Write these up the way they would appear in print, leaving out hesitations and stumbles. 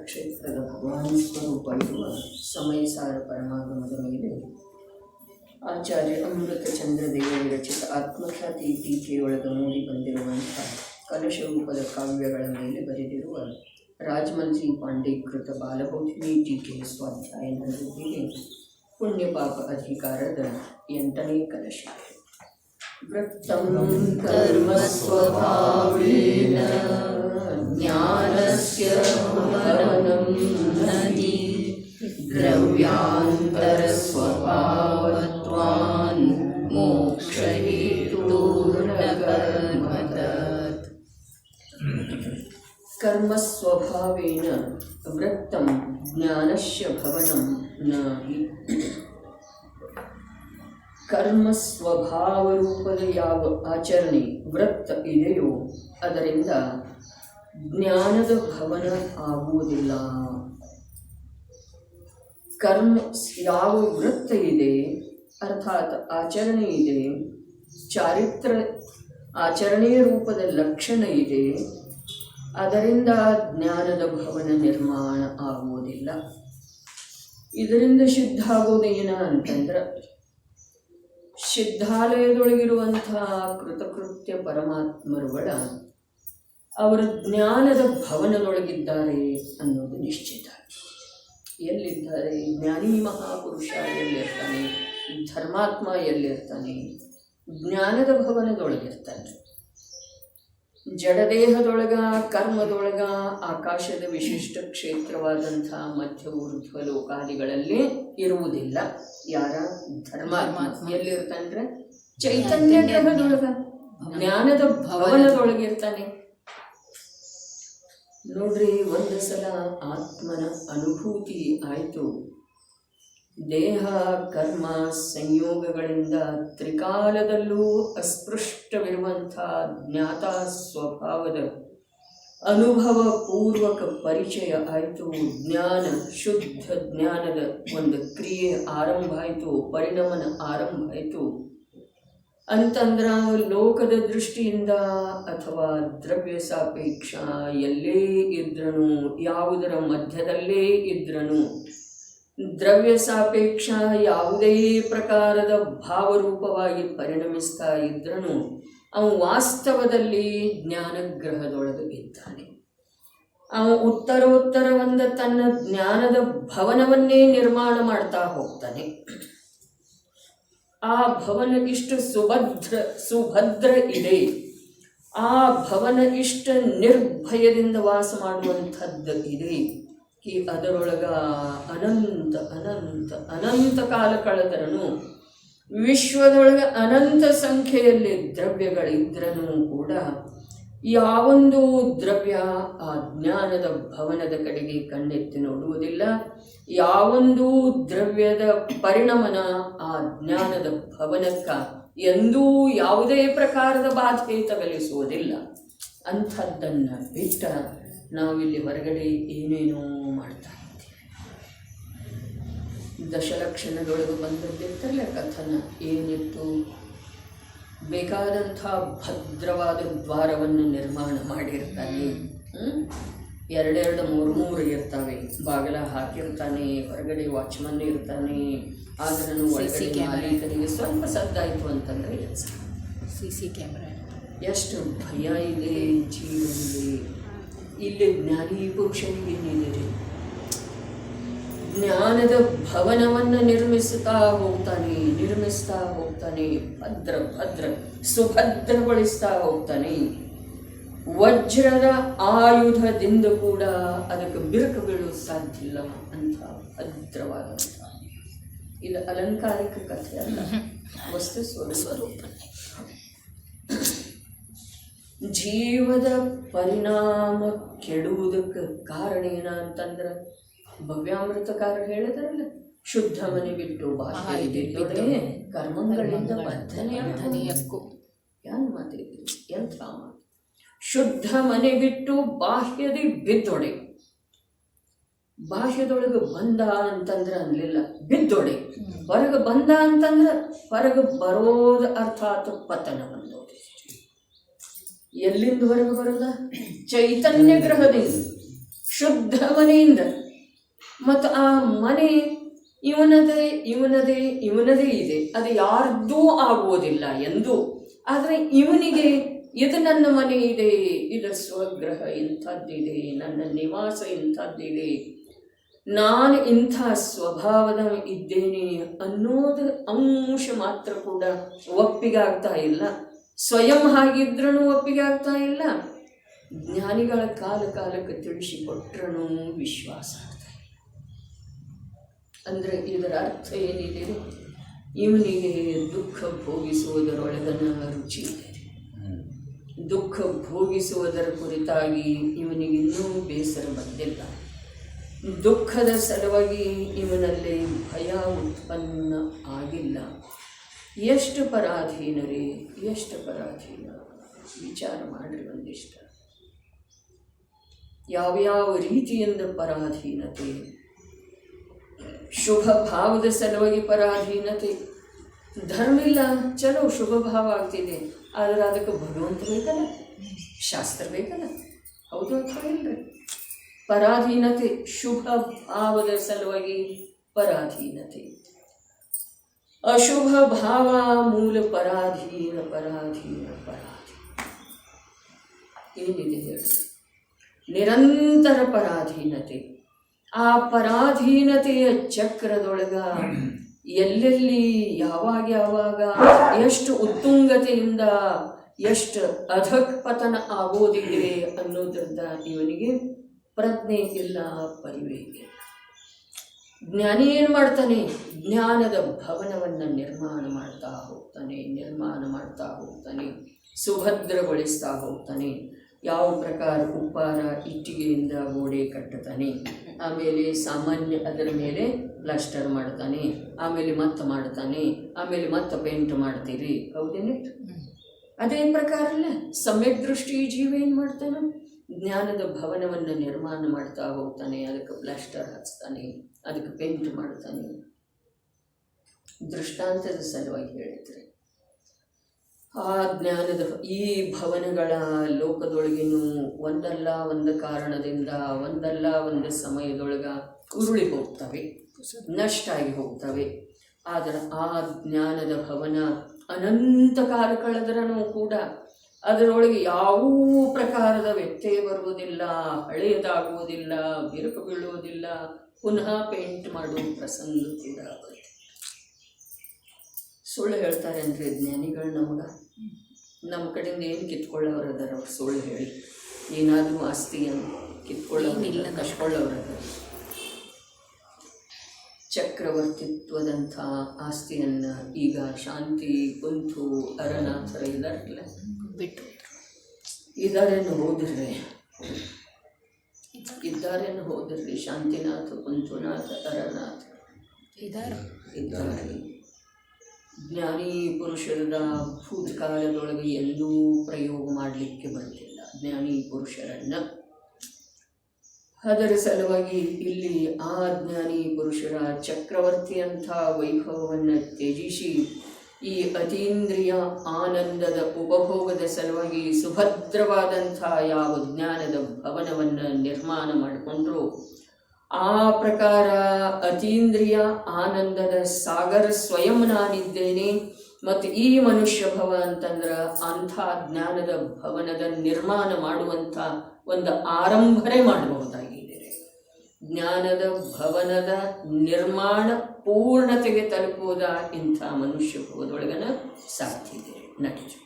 ಕ್ಷೇತ್ರದ ಭಗವಾನ್ ಸ್ವರೂಪ ಇರುವ ಸಮಯಸಾರ ಪರಮಾಗಮದ ಮೇಲೆ ಆಚಾರ್ಯ ಅಮೃತ ಚಂದ್ರದೇವ ವಿರಚಿತ ಆತ್ಮಖ್ಯಾತಿ ಟೀಕೆಯೊಳಗ ಮೂಡಿ ಬಂದಿರುವಂಥ ಕಲಶ ರೂಪದ ಕಾವ್ಯಗಳ ಮೇಲೆ ಬರೆದಿರುವ ರಾಜಮಲ್ಜಿ ಪಾಂಡೇಕೃತ ಬಾಲಬೋಧಿನಿ ಟೀಕೆ ಸ್ವಾಧ್ಯಾಯನ ಜೊತೆಗೆ ಪುಣ್ಯಪಾಪ ಅಧಿಕಾರದ 8ನೇ ಕಲಶ. ವೃತ್ತಂ ಕರ್ಮ ಸ್ವಭಾವೇನ ಜ್ಞಾನಸ್ಯ ಭವನಂ ನಹಿ ದ್ರವ್ಯಾಂತರ ಸ್ವಭಾವತ್ವಾನ್ ಮೋಕ್ಷ ಹೇತುರ್ನ ಕರ್ಮತತ್. ಕರ್ಮ ಸ್ವಭಾವೇನ ವೃತ್ತಂ ಜ್ಞಾನಸ್ಯ ಭವನಂ ನಹಿ. ಕರ್ಮ ಸ್ವಭಾವ ರೂಪದ ಯಾವ ಆಚರಣೆ ವೃತ್ತ ಇದೆಯೋ ಅದರಿಂದ ಜ್ಞಾನದ ಭವನ ಆಗುವುದಿಲ್ಲ. ಕರ್ಮ ಯಾವ ವೃತ್ತ ಇದೆ ಅರ್ಥಾತ್ ಆಚರಣೆ ಇದೆ, ಚಾರಿತ್ರ ಆಚರಣೆಯ ರೂಪದ ಲಕ್ಷಣ ಇದೆ, ಅದರಿಂದ ಜ್ಞಾನದ ಭವನ ನಿರ್ಮಾಣ ಆಗುವುದಿಲ್ಲ. ಇದರಿಂದ ಸಿದ್ಧ ಆಗೋದೇನ ಅಂತಂದ್ರೆ ಸಿದ್ಧಾಲಯದೊಳಗಿರುವಂತಹ ಕೃತಕೃತ್ಯ ಪರಮಾತ್ಮರುಗಳ ಅವರ ಜ್ಞಾನದ ಭವನದೊಳಗಿದ್ದಾರೆ ಅನ್ನೋದು ನಿಶ್ಚಿತ. ಎಲ್ಲಿದ್ದಾರೆ? ಜ್ಞಾನಿ ಮಹಾಪುರುಷ ಎಲ್ಲಿರ್ತಾನೆ, ಧರ್ಮಾತ್ಮ ಎಲ್ಲಿರ್ತಾನೆ? ಜ್ಞಾನದ ಭವನದೊಳಗಿರ್ತಾನೆ. ಜಡದೇಹದೊಳಗ ಕರ್ಮದೊಳಗ ಆಕಾಶದ ವಿಶಿಷ್ಟ ಕ್ಷೇತ್ರವಾದಂಥ ಮಧ್ಯ ಊರ್ಧ್ವ ಲೋಕಾದಿಗಳಲ್ಲಿ ಇರುವುದಿಲ್ಲ. ಯಾರ? ಧರ್ಮಾತ್ಮ. ಎಲ್ಲಿರ್ತಾನೆ? ಚೈತನ್ಯ ಗ್ರಹದೊಳಗ ಜ್ಞಾನದ ಭವನದೊಳಗಿರ್ತಾನೆ. ನೋಡ್ರಿ, ಒಂದು ಸಲ ಆತ್ಮನ ಅನುಭೂತಿ ಆಯಿತು. ದೇಹ ಕರ್ಮ ಸಂಯೋಗಗಳಿಂದ ತ್ರಿಕಾಲದಲ್ಲೂ ಅಸ್ಪೃಷ್ಟವಿರುವಂಥ ಜ್ಞಾತ ಸ್ವಭಾವದ ಅನುಭವ ಪೂರ್ವಕ ಪರಿಚಯ ಆಯಿತು. ಜ್ಞಾನ, ಶುದ್ಧ ಜ್ಞಾನದ ಒಂದು ಕ್ರಿಯೆ ಆರಂಭ ಆಯಿತು, ಪರಿಣಮನ ಆರಂಭ ಆಯಿತು ಅಂತಂದ್ರೆ ಲೋಕದ ದೃಷ್ಟಿಯಿಂದ ಅಥವಾ ದ್ರವ್ಯ ಸಾಪೇಕ್ಷ ಎಲ್ಲೇ ಇದ್ರನು, ಯಾವುದರ ಮಧ್ಯದಲ್ಲೇ ಇದ್ರನು, ದ್ರವ್ಯ ಸಾಪೇಕ್ಷ ಯಾವುದೇ ಪ್ರಕಾರದ ಭಾವರೂಪವಾಗಿ ಪರಿಣಮಿಸ್ತಾ ಇದ್ರನು ಅವನು ವಾಸ್ತವದಲ್ಲಿ ಜ್ಞಾನಗ್ರಹದೊಳಗೆ ಇದ್ದಾನೆ. ಅವನು ಉತ್ತರೋತ್ತರವಂದ ತನ್ನ ಜ್ಞಾನದ ಭವನವನ್ನೇ ನಿರ್ಮಾಣ ಮಾಡ್ತಾ ಹೋಗ್ತಾನೆ. ಆ ಭವನ ಇಷ್ಟು ಸುಭದ್ರ ಇದೆ. ಆ ಭವನ ಇಷ್ಟ ನಿರ್ಭಯದಿಂದ ವಾಸ ಮಾಡುವಂಥದ್ದು ಇದೆ. ಅದರೊಳಗ ಅನಂತ ಅನಂತ ಅನಂತ ಕಾಲ ಕಳೆದರನು ವಿಶ್ವದೊಳಗೆ ಅನಂತ ಸಂಖ್ಯೆಯಲ್ಲಿ ದ್ರವ್ಯಗಳಿದ್ರನೂ ಕೂಡ ಯಾವೊಂದು ದ್ರವ್ಯ ಆ ಜ್ಞಾನದ ಭವನದ ಕಡೆಗೆ ಕಣ್ಣೆತ್ತಿ ನೋಡುವುದಿಲ್ಲ. ಯಾವೊಂದು ದ್ರವ್ಯದ ಪರಿಣಮನ ಆ ಜ್ಞಾನದ ಭವನಕ್ಕ ಎಂದೂ ಯಾವುದೇ ಪ್ರಕಾರದ ಬಾಧೆ ತಗಲಿಸುವುದಿಲ್ಲ. ಅಂಥದ್ದನ್ನು ಬಿಟ್ಟ ನಾವಿಲ್ಲಿ ಹೊರಗಡೆ ಏನೇನೋ ಮಾಡ್ತಾ ಇದ್ದೀವಿ. ದಶಲಕ್ಷಣದೊಳಗೆ ಬಂದದ್ದಿರ್ತಲ್ಲ ಕಥನ ಏನಿತ್ತು? ಬೇಕಾದಂಥ ಭದ್ರವಾದ ದ್ವಾರವನ್ನು ನಿರ್ಮಾಣ ಮಾಡಿರ್ತಾನೆ. 2 3 ಇರ್ತವೆ. ಬಾಗಿಲ ಹಾಕಿರ್ತಾನೆ, ಹೊರಗಡೆ ವಾಚ್ಮನ್ ಇರ್ತಾನೆ. ಆದ್ರೂ ಒಳಗಡೆ ಮಾಲೀಕರಿಗೆ ಸ್ವಲ್ಪ ಸದ್ದಾಯಿತು ಅಂತಂದರೆ CC ಕ್ಯಾಮ್ರಾ. ಎಷ್ಟು ಭಯ ಇದೆ ಜೀವನದಲ್ಲಿ. ಇಲ್ಲಿ ಜ್ಞಾನಿ ಪುರುಷನಿಗೆ ಏನಿದೆ? ಜ್ಞಾನದ ಭವನವನ್ನು ನಿರ್ಮಿಸ್ತಾ ಹೋಗ್ತಾನೆ. ಭದ್ರ ಸುಭದ್ರಗೊಳಿಸ್ತಾ ಹೋಗ್ತಾನೆ. ವಜ್ರದ ಆಯುಧದಿಂದ ಕೂಡ ಅದಕ್ಕೆ ಬಿರುಕು ಬೀಳಲು ಸಾಧ್ಯ ಇಲ್ಲ ಅಂತ ಭದ್ರವಾದಂಥ. ಇದು ಅಲಂಕಾರಿಕ ಕಥೆ ಅಲ್ಲ, ವಸ್ತು ಸ್ವರೂಪ. ಜೀವದ ಪರಿಣಾಮ ಕೆಡುವುದಕ್ಕೆ ಕಾರಣ ಏನ ಅಂತಂದ್ರೆ ಭವ್ಯಾಮೃತಕಾರ ಹೇಳಿದ್ರಲ್ಲ, ಶುದ್ಧ ಮನೆ ಬಿಟ್ಟು ಬಾಹ್ಯ ಕರ್ಮಗಳಿಂದ ಬಂಧನೆಯಕ್ಕೂ ಏನು ಮಾತಿದ್ರು, ಎಂಥ ಮಾತು. ಶುದ್ಧ ಮನೆ ಬಿಟ್ಟು ಬಾಹ್ಯದಿ ಬಿದ್ದೊಡೆ. ಬಾಹ್ಯದೊಳಗೆ ಬಂದ ಅಂತಂದ್ರೆ ಅನ್ಲಿಲ್ಲ, ಬಿದ್ದೊಡೆ. ಹೊರಗೆ ಬಂದ ಅಂತಂದ್ರೆ ಹೊರಗೆ ಬರೋದು ಅರ್ಥಾತ್ ಪತನ ಬಂದೋದು. ಎಲ್ಲಿಂದ ಹೊರಗೆ ಬರೋದ? ಚೈತನ್ಯ ಗ್ರಹದಿಂದ. ಶುದ್ಧ ಮನೆಯಿಂದ. ಮತ್ತು ಆ ಮನೆ ಇವನದೇ ಇದೆ, ಅದು ಯಾರ್ದೂ ಆಗುವುದಿಲ್ಲ ಎಂದು. ಆದರೆ ಇವನಿಗೆ ಇದು ನನ್ನ ಮನೆ ಇದೆ, ಇದರ ಸ್ವಗ್ರಹ ಇಂಥದ್ದಿದೆ, ನನ್ನ ನಿವಾಸ ಇಂಥದ್ದಿದೆ, ನಾನು ಇಂಥ ಸ್ವಭಾವದ ಇದ್ದೇನೆ ಅನ್ನೋದು ಅಂಶ ಮಾತ್ರ ಕೂಡ ಒಪ್ಪಿಗೆ ಆಗ್ತಾ ಇಲ್ಲ. ಸ್ವಯಂ ಹಾಗಿದ್ರೂ ಒಪ್ಪಿಗೆ ಆಗ್ತಾ ಇಲ್ಲ. ಜ್ಞಾನಿಗಳ ಕಾಲಕ್ಕೆ ತಿಳಿಸಿಕೊಟ್ರೂ ವಿಶ್ವಾಸ ಆಗ್ತಾ ಇಲ್ಲ. ಅಂದರೆ ಇದರ ಅರ್ಥ ಏನಿದೆ? ಇವನಿಗೆ ದುಃಖ ಭೋಗಿಸುವುದರೊಳಗನ ರುಚಿ ಇದೆ. ದುಃಖ ಭೋಗಿಸುವುದರ ಕುರಿತಾಗಿ ಇವನಿಗಿನ್ನೂ ಬೇಸರ ಬಂದಿಲ್ಲ. ದುಃಖದ ಸಲುವಾಗಿ ಇವನಲ್ಲಿ ಭಯ ಉತ್ಪನ್ನ ಆಗಿಲ್ಲ. ಎಷ್ಟು ಪರಾಧೀನರೇ, ಎಷ್ಟು ಪರಾಧೀನ. ವಿಚಾರ ಮಾಡಿರಿ ಒಂದಿಷ್ಟ. ಯಾವ್ಯಾವ ರೀತಿಯಿಂದ ಪರಾಧೀನತೆ. ಶುಭ ಭಾವದ ಸಲುವಾಗಿ ಪರಾಧೀನತೆ. ಧರ್ಮ ಇಲ್ಲ, ಚಲೋ ಶುಭ ಭಾವ ಆಗ್ತಿದೆ, ಆದರೆ ಅದಕ್ಕೆ ಭಗವಂತ ಬೇಕಲ್ಲ, ಶಾಸ್ತ್ರ ಬೇಕಲ್ಲ. ಹೌದು ಅಥವಾ ಇಲ್ಲರಿ? ಪರಾಧೀನತೆ, ಶುಭ ಭಾವದ ಸಲುವಾಗಿ ಪರಾಧೀನತೆ. ಅಶುಭ ಭಾವ ಮೂಲ ಪರಾಧೀನ. ಏನಿದೆ ಹೇಳಿ? ನಿರಂತರ ಪರಾಧೀನತೆ. ಆ ಪರಾಧೀನತೆಯ ಚಕ್ರದೊಳಗ ಎಲ್ಲೆಲ್ಲಿ ಯಾವಾಗ ಎಷ್ಟು ಉತ್ತುಂಗತೆಯಿಂದ ಎಷ್ಟು ಅಧಃಪತನ ಆಗೋದಿದೆ ಅನ್ನೋದ್ರಿಂದ ಇವನಿಗೆ ಪ್ರಜ್ಞೆ ಇಲ್ಲ, ಪರಿವೇಗ ಇಲ್ಲ. ಜ್ಞಾನಿ ಏನು ಮಾಡ್ತಾನೆ? ಜ್ಞಾನದ ಭವನವನ್ನು ನಿರ್ಮಾಣ ಮಾಡ್ತಾ ಹೋಗ್ತಾನೆ, ಸುಭದ್ರಗೊಳಿಸ್ತಾ ಹೋಗ್ತಾನೆ. ಯಾವ ಪ್ರಕಾರ ಉಪ್ಪಾರ ಇಟ್ಟಿಗೆಯಿಂದ ಗೋಡೆ ಕಟ್ಟುತ್ತಾನೆ, ಆಮೇಲೆ ಸಾಮಾನ್ಯ ಅದರ ಮೇಲೆ ಪ್ಲಾಸ್ಟರ್ ಮಾಡ್ತಾನೆ, ಆಮೇಲೆ ಮತ್ತೆ ಪೇಂಟ್ ಮಾಡ್ತೀರಿ. ಹೌದೇನೆ? ಅದೇ ಪ್ರಕಾರ ಅಲ್ಲ ಸಮ್ಯಕ್ ದೃಷ್ಟಿ ಜೀವ ಏನು ಮಾಡ್ತಾನೆ? ಜ್ಞಾನದ ಭವನವನ್ನು ನಿರ್ಮಾಣ ಮಾಡ್ತಾ ಹೋಗ್ತಾನೆ, ಅದಕ್ಕೆ ಪ್ಲಾಸ್ಟರ್ ಹಚ್ತಾನೆ, ಅದಕ್ಕೆ ಪೇಂಟ್ ಮಾಡ್ತಾನೆ. ದೃಷ್ಟಾಂತದ ಸಲುವಾಗಿ ಹೇಳಿದ್ರೆ ಆ ಜ್ಞಾನದ ಈ ಭವನಗಳ ಲೋಕದೊಳಗಿನೂ ಒಂದಲ್ಲ ಒಂದು ಕಾರಣದಿಂದ ಒಂದಲ್ಲ ಒಂದು ಸಮಯದೊಳಗ ಉರುಳಿ ಹೋಗ್ತವೆ, ನಷ್ಟ ಆಗಿ ಹೋಗ್ತವೆ. ಆದರೆ ಆ ಜ್ಞಾನದ ಭವನ ಅನಂತ ಕಾಲ ಕಳೆದ್ರೂ ಕೂಡ ಅದರೊಳಗೆ ಯಾವ ಪ್ರಕಾರದ ವ್ಯತ್ಯಯ ಬರುವುದಿಲ್ಲ, ಹಳೆಯದಾಗುವುದಿಲ್ಲ, ಬಿರುಕು ಬೀಳುವುದಿಲ್ಲ, ಪುನಃ ಪೇಂಟ್ ಮಾಡುವ ಪ್ರಸಂಗ ಕೂಡ ಬರುತ್ತೆ. ಸುಳ್ಳು ಹೇಳ್ತಾರೆ ಅಂದರೆ ಜ್ಞಾನಿಗಳು ನಮ್ಮ ಕಡೆಯಿಂದ ಏನು ಕಿತ್ಕೊಳ್ಳೋರದಾರ? ಅವ್ರು ಸುಳ್ಳು ಹೇಳಿ ಏನಾದರೂ ಆಸ್ತಿಯನ್ನು ಕಿತ್ಕೊಳ್ಳೋದಿಲ್ಲ, ಕಷ್ಕೊಳ್ಳೋರದಾರ. ಚಕ್ರವರ್ತಿತ್ವದಂಥ ಆಸ್ತಿಯನ್ನು ಈಗ ಶಾಂತಿ ಕುಂತು ಅರನಾಥರ ಇದಾರಲ್ಲ ಬಿಟ್ಟು ಇದ್ದಾರೇನು ಹೋದಿರ್ರಿ ಶಾಂತಿನಾಥ, ಕುಂತುನಾಥ, ಅರನಾಥ ಇದ್ದಾರೆ. ಜ್ಞಾನಿ ಪುರುಷರದ ಭೂತಕಾಲದೊಳಗೆ ಎಲ್ಲೂ ಪ್ರಯೋಗ ಮಾಡಲಿಕ್ಕೆ ಬರಲಿಲ್ಲ ಜ್ಞಾನಿ ಪುರುಷರನ್ನು. ಅದರ ಸಲುವಾಗಿ ಇಲ್ಲಿ ಆ ಜ್ಞಾನಿ ಪುರುಷರ ಚಕ್ರವರ್ತಿಯಂಥ ವೈಭವವನ್ನು ತ್ಯಜಿಸಿ ಈ ಅತೀಂದ್ರಿಯ ಆನಂದದ ಉಪಭೋಗದ ಸಲುವಾಗಿ ಸುಭದ್ರವಾದಂಥ ಯಾವ ಜ್ಞಾನದ ಭವನವನ್ನು ನಿರ್ಮಾಣ ಮಾಡಿಕೊಂಡ್ರು, ಆ ಪ್ರಕಾರ ಅತೀಂದ್ರಿಯ ಆನಂದದ ಸಾಗರ ಸ್ವಯಂ ನಾನಿದ್ದೇನೆ. ಮತ್ತು ಈ ಮನುಷ್ಯ ಭವ ಅಂತಂದ್ರೆ ಅಂಥ ಜ್ಞಾನದ ಭವನದ ನಿರ್ಮಾಣ ಮಾಡುವಂಥ ಒಂದು ಆರಂಭನೆ ಮಾಡಬಹುದಾಗಿದೆ. ಜ್ಞಾನದ ಭವನದ ನಿರ್ಮಾಣ ಪೂರ್ಣತೆಗೆ ತಲುಪುವುದ ಇಂಥ ಮನುಷ್ಯ ಭವದೊಳಗನ ಸಾಧ್ಯತೆ ನಟಿಸು.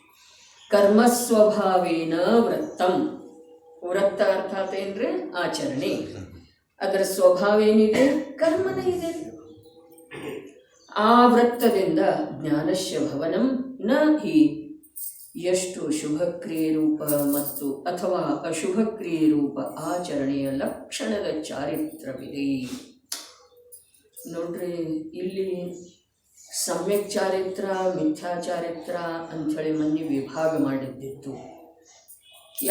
ಕರ್ಮಸ್ವಭಾವೇನ ವೃತ್ತಂ. ವೃತ್ತ ಅರ್ಥಾತ್ ಏನ್ರಿ? ಆಚರಣೆ. ಅದರ ಸ್ವಭಾವ ಏನಿದೆ? ಕರ್ಮನ ಇದೆ. ಆ ವೃತ್ತದಿಂದ ಜ್ಞಾನಸ್ಯ ಭವನಂ ನ ಹಿ. ಎಷ್ಟು ಶುಭಕ್ರಿಯೆ ರೂಪ ಮತ್ತು ಅಥವಾ ಅಶುಭಕ್ರಿಯೆ ರೂಪ ಆಚರಣೆಯ ಲಕ್ಷಣದ ಚಾರಿತ್ರವಿದೆ. ನೋಡ್ರಿ, ಇಲ್ಲಿ ಸಮ್ಯಕ್ ಚಾರಿತ್ರ, ಮಿಥ್ಯಾ ಚಾರಿತ್ರ ಅಂಥೇಳಿ ಮೊನ್ನೆ ವಿಭಾಗ ಮಾಡಿದ್ದಿತ್ತು.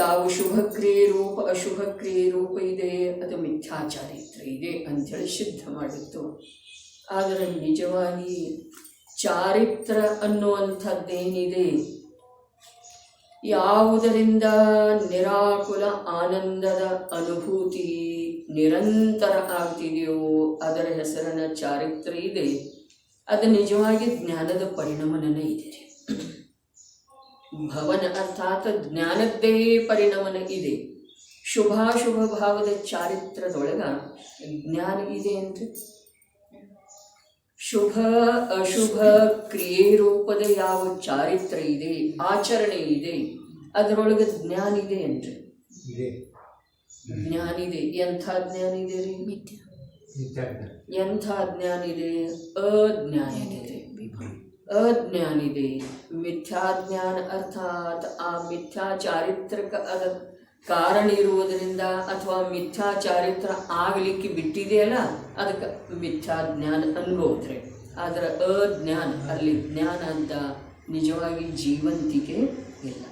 ಯಾವ ಶುಭಕ್ರಿಯೆ ರೂಪ ಅಶುಭಕ್ರಿಯೆ ರೂಪ ಇದೆ, ಅದು ಮಿಥ್ಯಾ ಚಾರಿತ್ರ ಇದೆ ಅಂಥೇಳಿ ಸಿದ್ಧ ಮಾಡಿತ್ತು. ಆದರೆ ನಿಜವಾಗಿ ಚಾರಿತ್ರ ಅನ್ನುವಂಥದ್ದೇನಿದೆ ಯಾವುದರಿಂದ ನಿರಾಕುಲ ಆನಂದದ ಅನುಭೂತಿ ನಿರಂತರ ಆಗ್ತಿದೆಯೋ ಅದರ ಹೆಸರನ್ನ ಚಾರಿತ್ರ್ಯ ಇದೆ. ಅದು ನಿಜವಾಗಿ ಜ್ಞಾನದ ಪರಿಣಮನ ಇದೆ. ಭವನ ಅರ್ಥಾತ್ ಜ್ಞಾನದ್ದೇ ಪರಿಣಮನ ಇದೆ. ಶುಭಾಶುಭ ಭಾವದ ಚಾರಿತ್ರದೊಳಗ ಜ್ಞಾನ ಇದೆ ಅಂದರೆ ಶುಭ ಅಶುಭ ಕ್ರಿಯೆ ರೂಪದ ಯಾವ ಚಾರಿತ್ರ್ಯ ಇದೆ, ಆಚರಣೆ ಇದೆ, ಅದರೊಳಗೆ ಜ್ಞಾನ ಇದೆ ಅಂದರೆ ಜ್ಞಾನ ಇದೆ. ಎಂಥ ಜ್ಞಾನ ಇದೆ ರೀ? ಎಂಥ ಜ್ಞಾನ ಇದೆ? ಅಜ್ಞಾನ ಇದೆ. ಅಜ್ಞಾನ ಇದೆ. ಮಿಥ್ಯಾಜ್ಞಾನ ಅರ್ಥಾತ್ ಆ ಮಿಥ್ಯಾ ಚಾರಿತ್ರಕ ಅದ ಕಾರಣ ಇರುವುದರಿಂದ ಅಥವಾ ಮಿಥ್ಯಾ ಚಾರಿತ್ರ ಆಗಲಿಕ್ಕೆ ಬಿಟ್ಟಿದೆಯಲ್ಲ, ಅದಕ್ಕೆ ಮಿಥ್ಯಾಜ್ಞಾನ ಅನ್ಬೋದ್ರಿ. ಆದರೆ ಅಜ್ಞಾನ, ಅಲ್ಲಿ ಜ್ಞಾನ ಅಂತ ನಿಜವಾಗಿ ಜೀವಂತಿಕೆ ಇಲ್ಲ.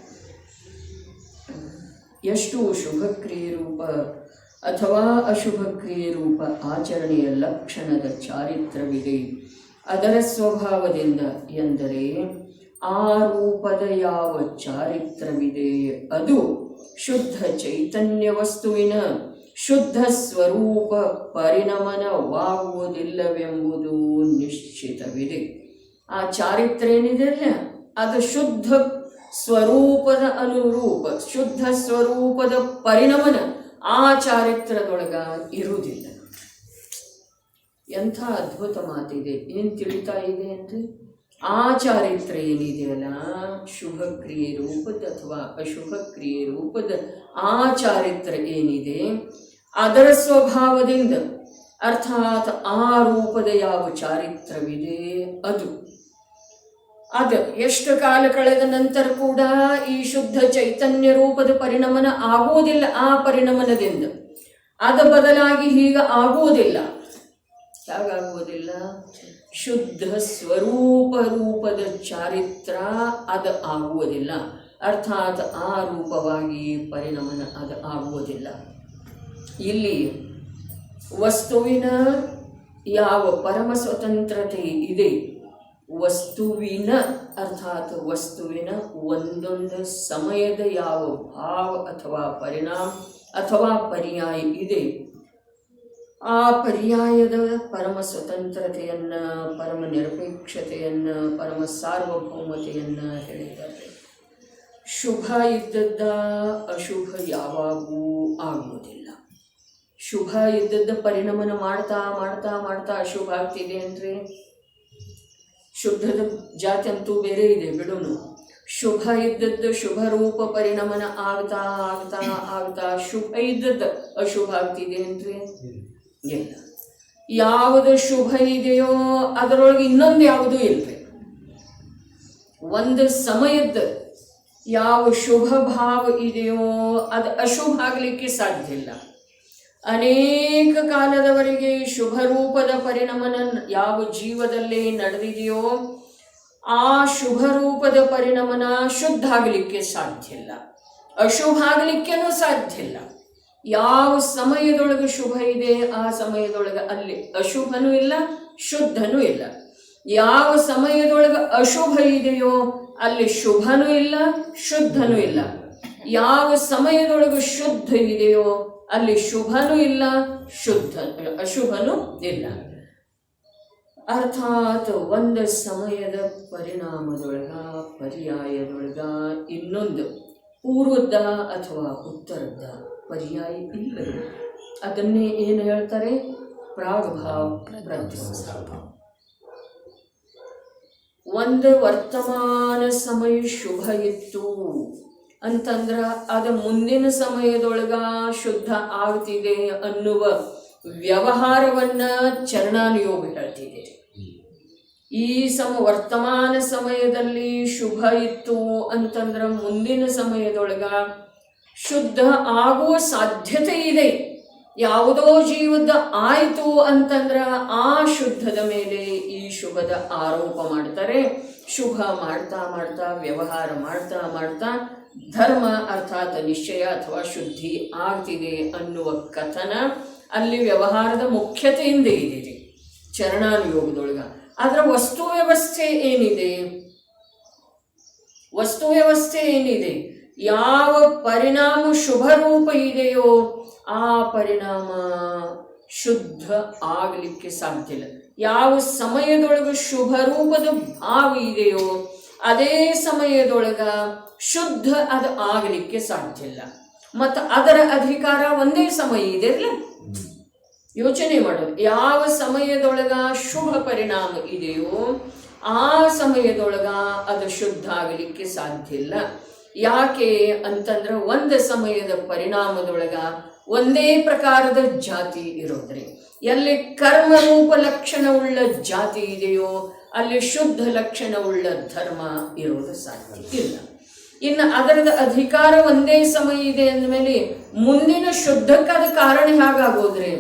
ಎಷ್ಟು ಶುಭ ಕ್ರಿಯೆ ರೂಪ ಅಥವಾ ಅಶುಭ ಕ್ರಿಯೆ ರೂಪ ಆಚರಣೆಯ ಲಕ್ಷಣದ ಚಾರಿತ್ರವಿದೆ ಅದರ ಸ್ವಭಾವದಿಂದ ಎಂದರೆ ಆ ರೂಪದ ಯಾವ ಚಾರಿತ್ರವಿದೆ ಅದು ಶುದ್ಧ ಚೈತನ್ಯ ವಸ್ತುವಿನ ಶುದ್ಧ ಸ್ವರೂಪ ಪರಿಣಮನವಾಗುವುದಿಲ್ಲವೆಂಬುದು ನಿಶ್ಚಿತವಿದೆ. ಆ ಚಾರಿತ್ರ್ಯ ಏನಿದೆ ಅಲ್ಲ, ಅದು ಶುದ್ಧ ಸ್ವರೂಪದ ಅನುರೂಪ, ಶುದ್ಧ ಸ್ವರೂಪದ ಪರಿಣಮನ ಆ ಚಾರಿತ್ರದೊಳಗ ಇರುವುದಿಲ್ಲ. ಎಂಥ ಅದ್ಭುತ ಮಾತಿದೆ. ಏನು ತಿಳಿತಾ ಇದೆ ಅಂದರೆ ಆ ಚಾರಿತ್ರ್ಯ ಏನಿದೆಯಲ್ಲ, ಶುಭ ಕ್ರಿಯೆ ರೂಪದ ಅಥವಾ ಅಶುಭ ಕ್ರಿಯೆ ರೂಪದ ಆ ಚಾರಿತ್ರ್ಯ ಏನಿದೆ ಅದರ ಸ್ವಭಾವದಿಂದ ಅರ್ಥಾತ್ ಆ ರೂಪದ ಯಾವ ಚಾರಿತ್ರವಿದೆ ಅದು ಎಷ್ಟು ಕಾಲ ಕಳೆದ ನಂತರ ಕೂಡ ಈ ಶುದ್ಧ ಚೈತನ್ಯ ರೂಪದ ಪರಿಣಮನ ಆಗುವುದಿಲ್ಲ. ಆ ಪರಿಣಮನದಿಂದ ಅದು ಬದಲಾಗಿ ಹೀಗೆ ಆಗುವುದಿಲ್ಲ. ಹೇಗಾಗುವುದಿಲ್ಲ? ಶುದ್ಧ ಸ್ವರೂಪ ರೂಪದ ಚಾರಿತ್ರ ಅದು ಆಗುವುದಿಲ್ಲ. ಅರ್ಥಾತ್ ಆ ರೂಪವಾಗಿ ಪರಿಣಮನ ಅದು ಆಗುವುದಿಲ್ಲ. ಇಲ್ಲಿ ವಸ್ತುವಿನ ಯಾವ ಪರಮ ಸ್ವತಂತ್ರತೆ ಇದೆ, ವಸ್ತುವಿನ ಅರ್ಥಾತ್ ವಸ್ತುವಿನ ಒಂದೊಂದು ಸಮಯದ ಯಾವ ಭಾವ ಅಥವಾ ಪರಿಣಾಮ ಅಥವಾ ಪರ್ಯಾಯ ಇದೆ, ಆ ಪರ್ಯಾಯದ ಪರಮ ಸ್ವತಂತ್ರತೆಯನ್ನು, ಪರಮ ನಿರಪೇಕ್ಷತೆಯನ್ನು, ಪರಮ ಸಾರ್ವಭೌಮತೆಯನ್ನು ಹೇಳಿದ್ದಾರೆ. ಶುಭ ಇದ್ದದ್ದ ಅಶುಭ ಯಾವಾಗೂ ಆಗುವುದಿಲ್ಲ. ಶುಭ ಇದ್ದದ್ದ ಪರಿಣಮನ ಮಾಡ್ತಾ ಮಾಡ್ತಾ ಮಾಡ್ತಾ ಅಶುಭ ಆಗ್ತಿದೆ ಅಂದರೆ ಶುದ್ಧದ ಜಾತಿ ಅಂತೂ ಬೇರೆ ಇದೆ ಬಿಡೋನು. ಶುಭ ಇದ್ದದ್ದು ಶುಭ ರೂಪ ಪರಿಣಮನ ಆಗ್ತಾ ಆಗ್ತಾ ಆಗ್ತಾ ಶುಭ ಇದ್ದದ್ದು ಅಶುಭ ಆಗ್ತಿದೆ ಅಂದರೆ ಇಲ್ಲ. ಯಾವುದು ಶುಭ ಇದೆಯೋ ಅದರೊಳಗೆ ಇನ್ನೊಂದು ಯಾವುದೂ ಇಲ್ರಿ. ಒಂದು ಸಮಯದ ಯಾವ ಶುಭ ಭಾವ ಇದೆಯೋ ಅದು ಅಶುಭ ಆಗಲಿಕ್ಕೆ ಸಾಧ್ಯ ಇಲ್ಲ. ಅನೇಕ ಕಾಲದವರೆಗೆ ಶುಭ ರೂಪದ ಪರಿಣಮನ ಯಾವ ಜೀವದಲ್ಲಿ ನಡೆದಿದೆಯೋ ಆ ಶುಭ ರೂಪದ ಪರಿಣಮನ ಶುದ್ಧ ಆಗಲಿಕ್ಕೆ ಸಾಧ್ಯ ಇಲ್ಲ, ಅಶುಭ ಆಗಲಿಕ್ಕೇನೂ ಸಾಧ್ಯ ಇಲ್ಲ. ಯಾವ ಸಮಯದೊಳಗೆ ಶುಭ ಇದೆ ಆ ಸಮಯದೊಳಗೆ ಅಲ್ಲಿ ಅಶುಭನೂ ಇಲ್ಲ, ಶುದ್ಧನೂ ಇಲ್ಲ. ಯಾವ ಸಮಯದೊಳಗೆ ಅಶುಭ ಇದೆಯೋ ಅಲ್ಲಿ ಶುಭನೂ ಇಲ್ಲ, ಶುದ್ಧನೂ ಇಲ್ಲ. ಯಾವ ಸಮಯದೊಳಗೆ ಶುದ್ಧ ಇದೆಯೋ ಅಲ್ಲಿ ಶುಭನೂ ಇಲ್ಲ, ಅಶುಭನೂ ಇಲ್ಲ. ಅರ್ಥಾತ್ ಒಂದು ಸಮಯದ ಪರಿಣಾಮದೊಳಗ ಪರ್ಯಾಯದೊಳಗ ಇನ್ನೊಂದು ಪೂರ್ವದ ಅಥವಾ ಉತ್ತರದ ಪರ್ಯಾಯ ಇಲ್ಲ. ಅದನ್ನೇ ಏನು ಹೇಳ್ತಾರೆ? ಪ್ರಾಗ್ಭಾವ ಪ್ರತ್ಯಂಭಾವ. ಒಂದು ವರ್ತಮಾನ ಸಮಯ ಶುಭ ಇತ್ತು ಅಂತಂದ್ರೆ ಅದು ಮುಂದಿನ ಸಮಯದೊಳಗ ಶುದ್ಧ ಆಗ್ತಿದೆ ಅನ್ನುವ ವ್ಯವಹಾರವನ್ನ ಚರಣಾನುಯೋಗ ಹೇಳ್ತಿದೆ. ಈ ವರ್ತಮಾನ ಸಮಯದಲ್ಲಿ ಶುಭ ಇತ್ತು ಅಂತಂದ್ರೆ ಮುಂದಿನ ಸಮಯದೊಳಗ ಶುದ್ಧ ಆಗುವ ಸಾಧ್ಯತೆ ಇದೆ. ಯಾವುದೋ ಜೀವದ ಆಯಿತು ಅಂತಂದ್ರೆ ಆ ಶುದ್ಧದ ಮೇಲೆ ಈ ಶುಭದ ಆರೋಪ ಮಾಡ್ತಾರೆ. ಶುಭ ಮಾಡ್ತಾ ಮಾಡ್ತಾ ವ್ಯವಹಾರ ಮಾಡ್ತಾ ಮಾಡ್ತಾ ಧರ್ಮ ಅರ್ಥಾತ್ ನಿಶ್ಚಯ ಅಥವಾ ಶುದ್ಧಿ ಆಗ್ತಿದೆ ಅನ್ನುವ ಕಥನ ಅಲ್ಲಿ ವ್ಯವಹಾರದ ಮುಖ್ಯತೆಯಿಂದ ಇದೆ ಚರಣಾನುಯೋಗದೊಳಗ. ಅದರ ವಸ್ತು ವ್ಯವಸ್ಥೆ ಏನಿದೆ ಯಾವ ಪರಿಣಾಮ ಶುಭ ರೂಪ ಇದೆಯೋ ಆ ಪರಿಣಾಮ ಶುದ್ಧ ಆಗಲಿಕ್ಕೆ ಸಾಧ್ಯ ಇಲ್ಲ. ಯಾವ ಸಮಯದೊಳಗೆ ಶುಭ ರೂಪದ ಭಾವ ಇದೆಯೋ ಅದೇ ಸಮಯದೊಳಗ ಶುದ್ಧ ಅದು ಆಗಲಿಕ್ಕೆ ಸಾಧ್ಯ ಇಲ್ಲ. ಮತ್ತು ಅದರ ಅಧಿಕಾರ ಒಂದೇ ಸಮಯ ಇದೆ ಅಲ್ಲ, ಯೋಚನೆ ಮಾಡೋದು. ಯಾವ ಸಮಯದೊಳಗ ಶುಭ ಪರಿಣಾಮ ಇದೆಯೋ ಆ ಸಮಯದೊಳಗ ಅದು ಶುದ್ಧ ಆಗಲಿಕ್ಕೆ ಸಾಧ್ಯ ಇಲ್ಲ. ಯಾಕೆ ಅಂತಂದ್ರೆ ಒಂದು ಸಮಯದ ಪರಿಣಾಮದೊಳಗ ಒಂದೇ ಪ್ರಕಾರದ ಜಾತಿ ಇರೋದ್ರಿ. ಎಲ್ಲಿ ಕರ್ಮರೂಪ ಲಕ್ಷಣವುಳ್ಳ ಜಾತಿ ಇದೆಯೋ ಅಲ್ಲಿ ಶುದ್ಧ ಲಕ್ಷಣವುಳ್ಳ ಧರ್ಮ ಇರೋದು ಸಾಧ್ಯ ಇಲ್ಲ. ಇನ್ನು ಅದರದ ಅಧಿಕಾರ ಒಂದೇ ಸಮಯ ಇದೆ ಅಂದಮೇಲೆ ಮುಂದಿನ ಶುದ್ಧಕ್ಕಾದ ಕಾರಣ ಹೇಗಾಗೋದ್ರಿ?